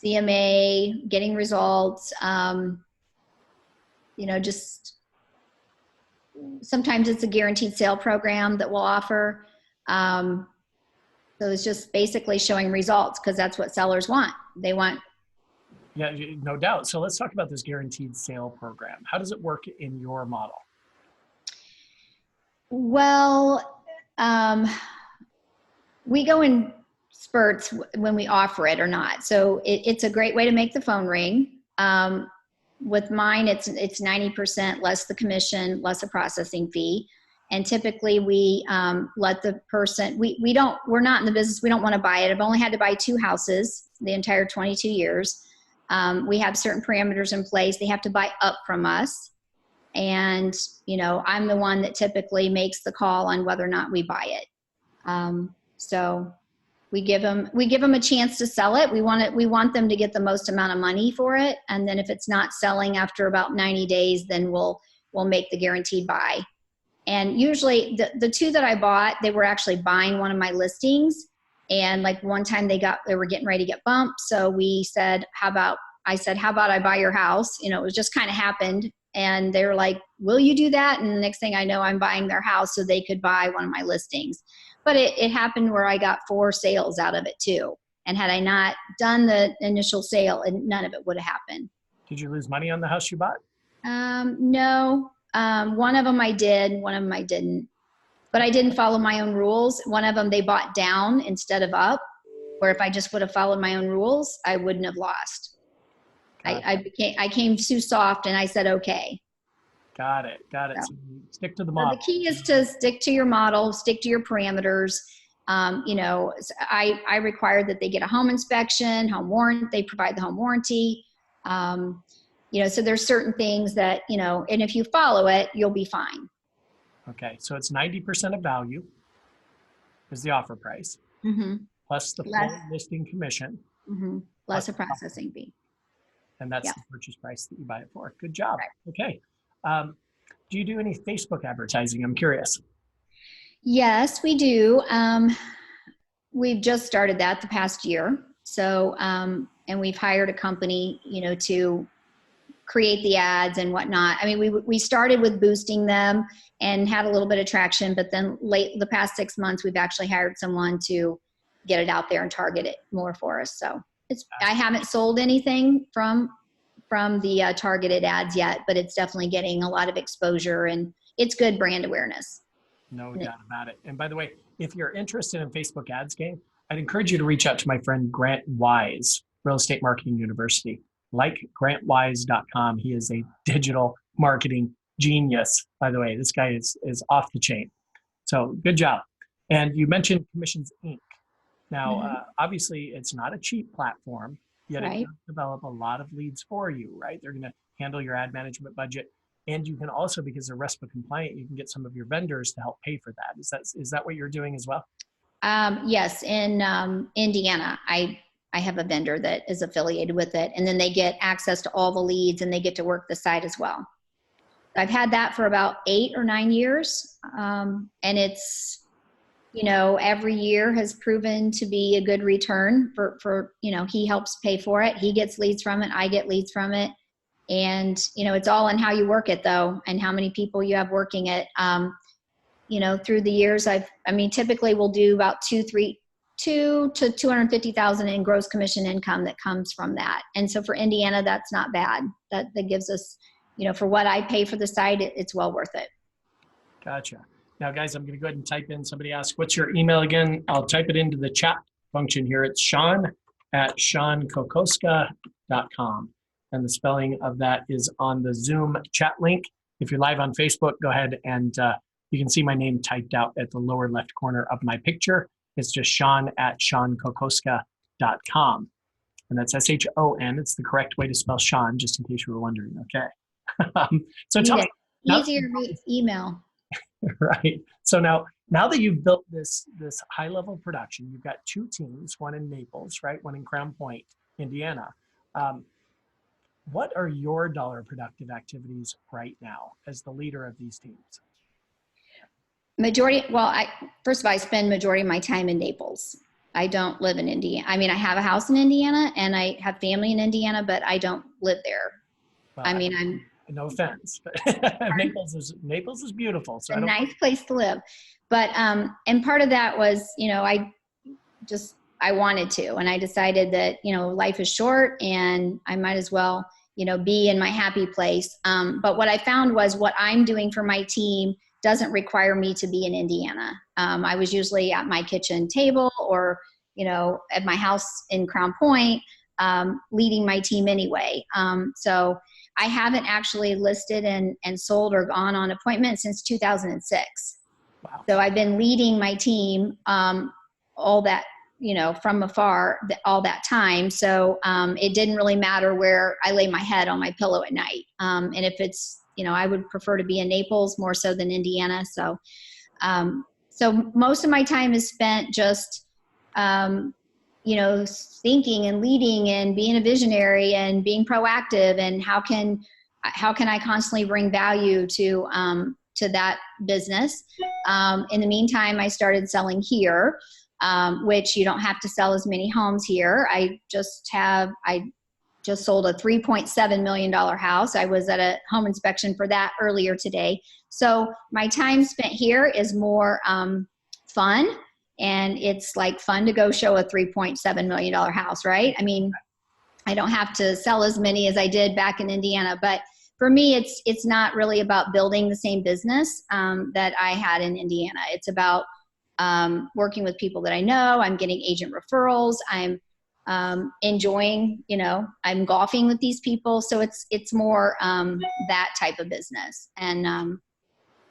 CMA, getting results, just sometimes it's a guaranteed sale program that we'll offer. So it's just basically showing results because that's what sellers want. They want. Yeah, no doubt. So let's talk about this guaranteed sale program. How does it work in your model? Well, we go in spurts when we offer it or not. So it's a great way to make the phone ring. With mine, it's 90% less the commission, less a processing fee. And typically we let the person, we're not in the business, we don't want to buy it. I've only had to buy 2 houses the entire 22 years. We have certain parameters in place. They have to buy up from us. And, I'm the one that typically makes the call on whether or not we buy it. So we give them a chance to sell it. We want them to get the most amount of money for it. And then if it's not selling after about 90 days, then we'll will make the guaranteed buy. And usually the two that I bought, they were actually buying one of my listings. And like one time they were getting ready to get bumped. So we said, how about I buy your house? You know, it was just kind of happened. And they were like, will you do that? And the next thing I know, I'm buying their house so they could buy one of my listings. But it happened where I got 4 sales out of it too. And had I not done the initial sale, and none of it would have happened. Did you lose money on the house you bought? No. One of them I did, one of them I didn't. But I didn't follow my own rules. One of them they bought down instead of up, where if I just would have followed my own rules, I wouldn't have lost. I came too soft and I said, okay. Got it. So, So stick to the model. the key is to stick to your model, stick to your parameters. You know, I required that they get a home inspection, home warranty, they provide the home warranty. You know, so there's certain things that, you know, and if you follow it, you'll be fine. Okay. So it's 90% of value is the offer price, plus the full listing commission. Less a processing fee. And that's the purchase price that you buy it for. Good job. Right. Okay. Do you do any Facebook advertising? I'm curious. Yes, we do. We've just started that the past year. So, and we've hired a company, you know, to create the ads and whatnot. I mean, we started with boosting them and had a little bit of traction, but then the past 6 months, we've actually hired someone to get it out there and target it more for us. So I haven't sold anything from the targeted ads yet, but it's definitely getting a lot of exposure and it's good brand awareness. No doubt about it. And by the way, if you're interested in Facebook ads game, I'd encourage you to reach out to my friend Grant Wise, Real Estate Marketing University. Like grantwise.com. He is a digital marketing genius, by the way. This guy is off the chain. So good job. And you mentioned Commissions Inc. Now, obviously, it's not a cheap platform, yet it does develop a lot of leads for you, right? They're going to handle your ad management budget. And you can also, because they're RESPA compliant, you can get some of your vendors to help pay for that. Is that what you're doing as well? Yes, in Indiana, I have a vendor that is affiliated with it, and then they get access to all the leads and they get to work the site as well. I've had that for about 8 or 9 years. And it's, you know, every year has proven to be a good return for, you know, he helps pay for it. He gets leads from it. I get leads from it. And, you know, it's all in how you work it though, and how many people you have working it. You know, through the years, typically we'll do about 2 to 250,000 in gross commission income that comes from that. And so for Indiana, that's not bad. That gives us, you know, for what I pay for the site, it's well worth it. Gotcha. Now, guys, I'm going to go ahead and type in. Somebody asked, what's your email again? I'll type it into the chat function here. It's Sean@SeanKokoska.com. And the spelling of that is on the Zoom chat link. If you're live on Facebook, go ahead and you can see my name typed out at the lower left corner of my picture. It's just Sean@SeanKokoska.com. And that's S-H-O-N. It's the correct way to spell Sean, just in case you were wondering, okay? So tell me. Easier email. Right. So now that you've built this high-level production, you've got 2 teams, one in Naples, right? One in Crown Point, Indiana. What are your dollar productive activities right now as the leader of these teams? First of all, I spend majority of my time in Naples. I don't live in Indiana. I mean, I have a house in Indiana and I have family in Indiana, but I don't live there. Well, I'm no offense, but Naples is beautiful. So it's a nice place to live. But, and part of that was, you know, I wanted to, and I decided that, you know, life is short and I might as well, you know, be in my happy place. But what I found was what I'm doing for my team doesn't require me to be in Indiana. I was usually at my kitchen table or, you know, at my house in Crown Point, leading my team anyway. So I haven't actually listed and sold or gone on appointments since 2006. Wow. So I've been leading my team all that, you know, from afar all that time. So it didn't really matter where I lay my head on my pillow at night. And if it's, you know, I would prefer to be in Naples more so than Indiana. So, so most of my time is spent just, you know, thinking and leading and being a visionary and being proactive and how can, how can I constantly bring value to that business? In the meantime, I started selling here, which you don't have to sell as many homes here. I just sold a $3.7 million house. I was at a home inspection for that earlier today. So my time spent here is more fun, and it's like fun to go show a $3.7 million house, right? I mean, I don't have to sell as many as I did back in Indiana, but for me, it's not really about building the same business that I had in Indiana. It's about working with people that I know. I'm getting agent referrals. I'm enjoying, I'm golfing with these people. So it's more that type of business. And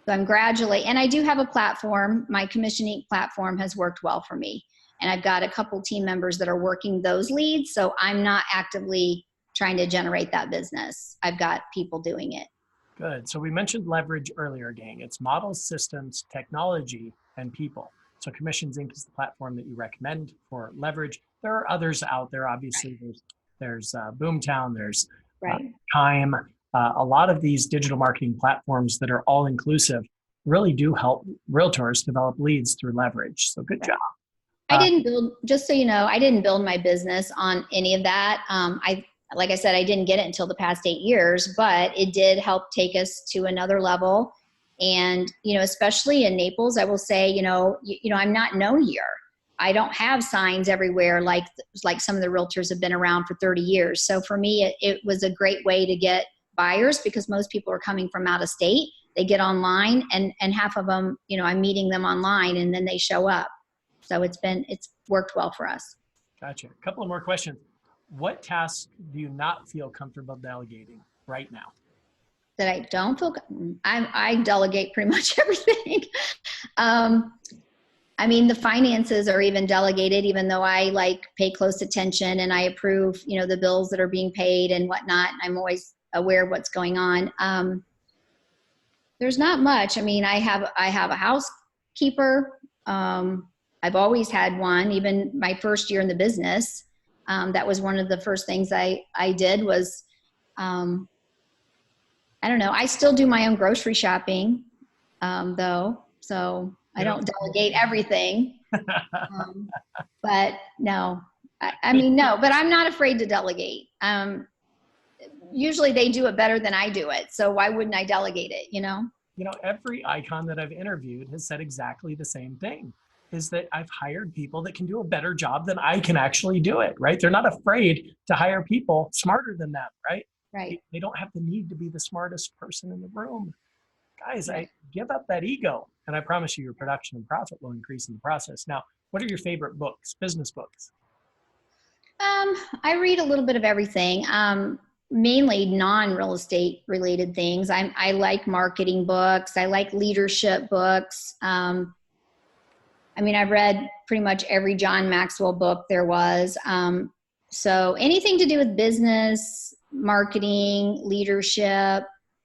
so I'm gradually, and I do have a platform. My commissioning platform has worked well for me. And I've got a couple team members that are working those leads. So I'm not actively trying to generate that business. I've got people doing it. Good. So we mentioned leverage earlier, gang. It's models, systems, technology, and people. So Commissions Inc. is the platform that you recommend for leverage. There are others out there. Obviously, there's Boomtown, there's Time. A lot of these digital marketing platforms that are all inclusive really do help realtors develop leads through leverage. So good job. I didn't build, just so you know, I didn't build my business on any of that. Like I said, I didn't get it until the past 8 years, but it did help take us to another level. And, especially in Naples, I will say, I'm not known here. I don't have signs everywhere like some of the realtors have been around for 30 years. So for me, it was a great way to get buyers, because most people are coming from out of state. They get online, and half of them, I'm meeting them online, and then they show up. So it's worked well for us. Gotcha. A couple of more questions. What tasks do you not feel comfortable delegating right now? That I don't feel, I delegate pretty much everything. The finances are even delegated, even though I pay close attention and I approve, the bills that are being paid and whatnot. I'm always aware of what's going on. There's not much. I have a housekeeper. I've always had one, even my first year in the business. That was one of the first things I did was, I don't know. I still do my own grocery shopping, though. So I don't delegate everything. But no, no, but I'm not afraid to delegate. Usually they do it better than I do it. So why wouldn't I delegate it, Every icon that I've interviewed has said exactly the same thing, is that I've hired people that can do a better job than I can actually do it, right? They're not afraid to hire people smarter than them, right? Right. They don't have the need to be the smartest person in the room. Guys, I give up that ego, and I promise you your production and profit will increase in the process. Now, what are your favorite books, business books? I read a little bit of everything, mainly non-real estate related things. I like marketing books. I like leadership books. I've read pretty much every John Maxwell book there was. So anything to do with business, marketing, leadership,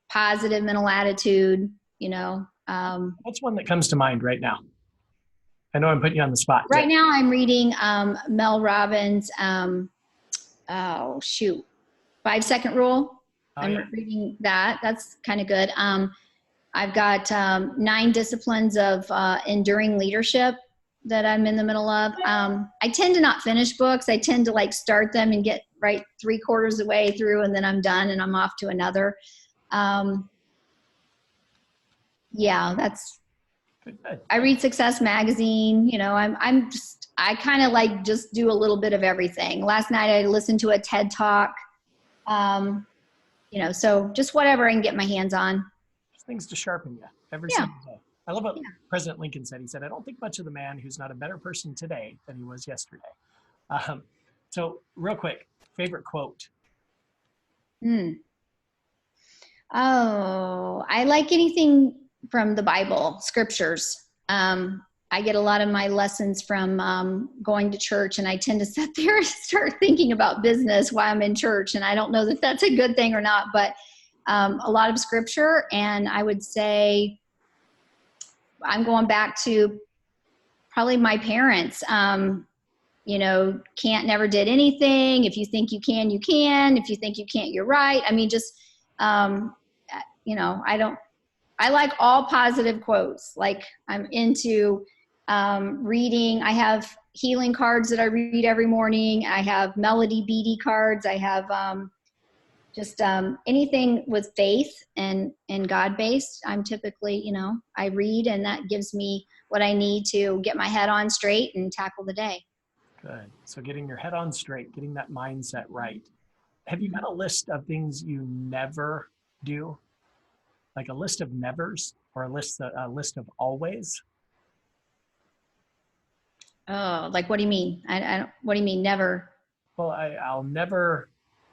positive mental attitude, What's one that comes to mind right now? I know I'm putting you on the spot. Right now I'm reading Mel Robbins' 5-second rule. I'm reading that. That's kind of good. I've got 9 disciplines of enduring leadership that I'm in the middle of. I tend to not finish books. I tend to start them and get right 3/4 of the way through, and then I'm done and I'm off to another. That's good. I read Success Magazine. I kind of just do a little bit of everything. Last night I listened to a TED Talk. So just whatever I can get my hands on. Things to sharpen you every single day. I love what President Lincoln said. He said, "I don't think much of the man who's not a better person today than he was yesterday." So real quick, favorite quote? I like anything from the Bible, scriptures. I get a lot of my lessons from going to church, and I tend to sit there and start thinking about business while I'm in church. And I don't know that that's a good thing or not, but a lot of scripture. And I would say I'm going back to probably my parents. Can't, never did anything. If you think you can, you can. If you think you can't, you're right. Just I like all positive quotes. Like I'm into reading. I have healing cards that I read every morning. I have melody beady cards. I have just anything with faith and God-based. I'm typically, I read, and that gives me what I need to get my head on straight and tackle the day. Good. So getting your head on straight, getting that mindset right. Have you got a list of things you never do? Like a list of nevers or a list of always? Oh, like what do you mean? I don't. What do you mean never? Well, I'll never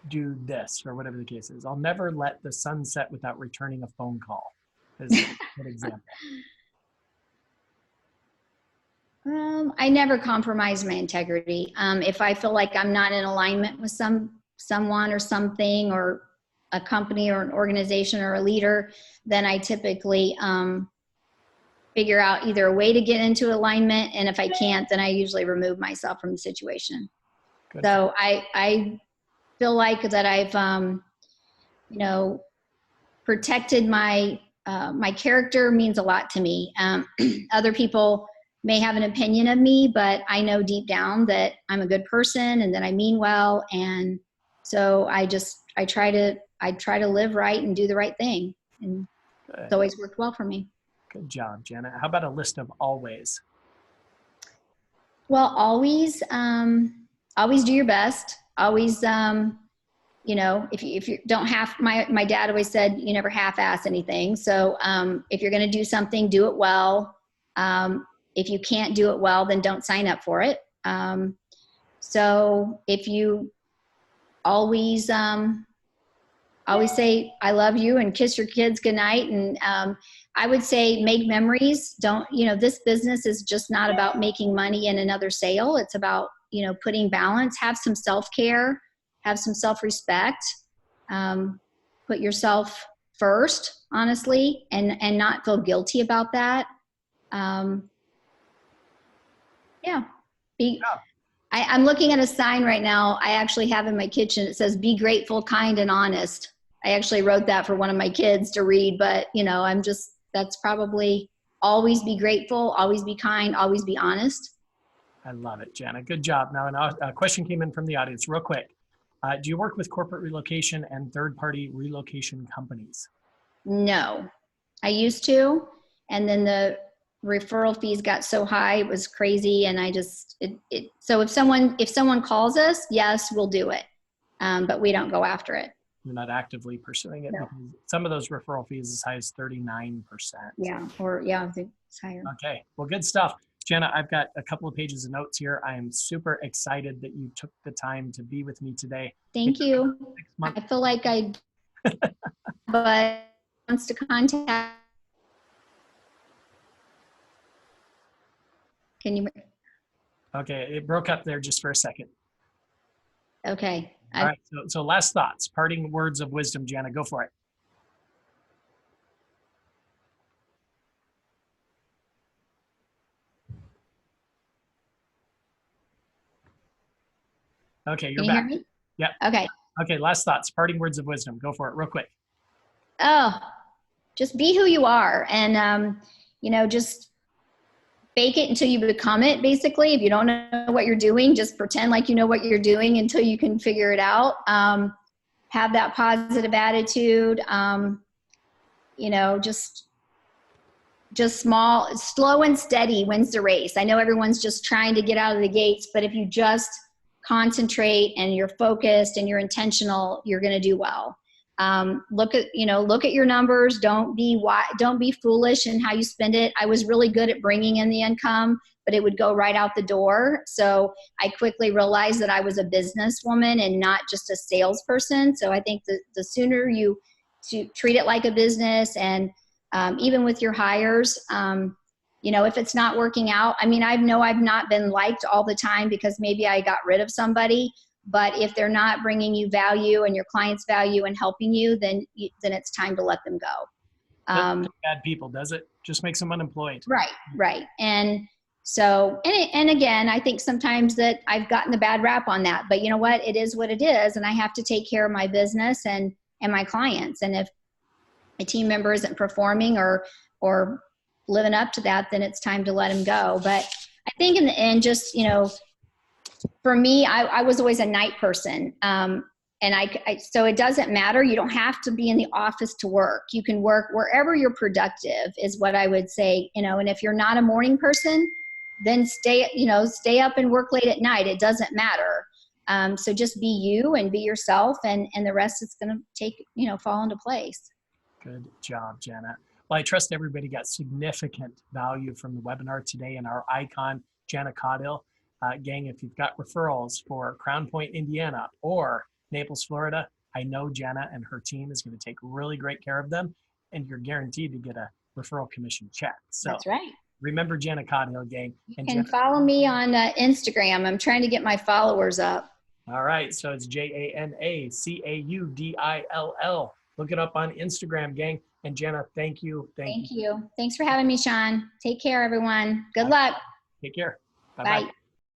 do this, or whatever the case is. I'll never let the sun set without returning a phone call, is a good example. I never compromise my integrity. If I feel like I'm not in alignment with someone or something, or a company or an organization or a leader, then I typically figure out either a way to get into alignment, and if I can't, then I usually remove myself from the situation. Good. So I feel like that I've protected my character means a lot to me. Other people may have an opinion of me, but I know deep down that I'm a good person and that I mean well, and so I try to live right and do the right thing, and good. It's always worked well for me. Good job, Jana. How about a list of always? Well, always do your best. Always, if you don't have, my dad always said, you never half-ass anything. So if you're going to do something, do it well. If you can't do it well, then don't sign up for it. So if you always say, I love you, and kiss your kids goodnight. And I would say make memories. This business is just not about making money in another sale. It's about, putting balance, have some self-care, have some self-respect, put yourself first, honestly, and not feel guilty about that. I'm looking at a sign right now I actually have in my kitchen. It says, be grateful, kind, and honest. I actually wrote that for one of my kids to read, but that's probably always be grateful, always be kind, always be honest. I love it, Jana. Good job. Now, a question came in from the audience real quick. Do you work with corporate relocation and third-party relocation companies? No, I used to, and then the referral fees got so high, it was crazy, and so if someone calls us, yes, we'll do it, but we don't go after it. You're not actively pursuing it. No. Because some of those referral fees as high as 39%. Yeah, I think it's higher. Okay, well, good stuff. Jana, I've got a couple of pages of notes here. I am super excited that you took the time to be with me today. Thank you. I feel like but wants to contact. Can you? Okay, it broke up there just for a second. Okay. All right, so last thoughts, parting words of wisdom, Jana, go for it. Okay, you're back. Can you hear me? Yep. Okay. Okay, last thoughts, parting words of wisdom. Go for it real quick. Oh, just be who you are, and, just fake it until you become it, basically. If you don't know what you're doing, just pretend like you know what you're doing until you can figure it out. Have that positive attitude. Just slow and steady wins the race. I know everyone's just trying to get out of the gates, but if you just concentrate and you're focused and you're intentional, you're going to do well. Look at your numbers. Don't be foolish in how you spend it. I was really good at bringing in the income, but it would go right out the door. So I quickly realized that I was a businesswoman and not just a salesperson. So I think the sooner you treat it like a business, and even with your hires, if it's not working out, I know I've not been liked all the time because maybe I got rid of somebody. But if they're not bringing you value and your clients value and helping you, then it's time to let them go. Doesn't make bad people, does it? Just makes them unemployed. Right. And so, and again, I think sometimes that I've gotten the bad rap on that, but you know what? It is what it is, and I have to take care of my business and and my clients. And if a team member isn't performing or living up to that, then it's time to let them go. But I think in the end, just, for me, I was always a night person. So it doesn't matter. You don't have to be in the office to work. You can work wherever you're productive, is what I would say, and if you're not a morning person, then stay up and work late at night. It doesn't matter. So just be you and be yourself, and the rest is going to fall into place. Good job, Jana. Well, I trust everybody got significant value from the webinar today, and our icon, Jana Caudill. Gang, if you've got referrals for Crown Point, Indiana, or Naples, Florida, I know Jana and her team is going to take really great care of them, and you're guaranteed to get a referral commission check. So that's right. Remember Jana Caudill, gang. And you can follow me on Instagram. I'm trying to get my followers up. All right, so it's JanaCaudill. Look it up on Instagram, gang. And Jana, thank you. Thank you. Thanks for having me, Sean. Take care, everyone. Good luck. Take care. Bye-bye. Bye.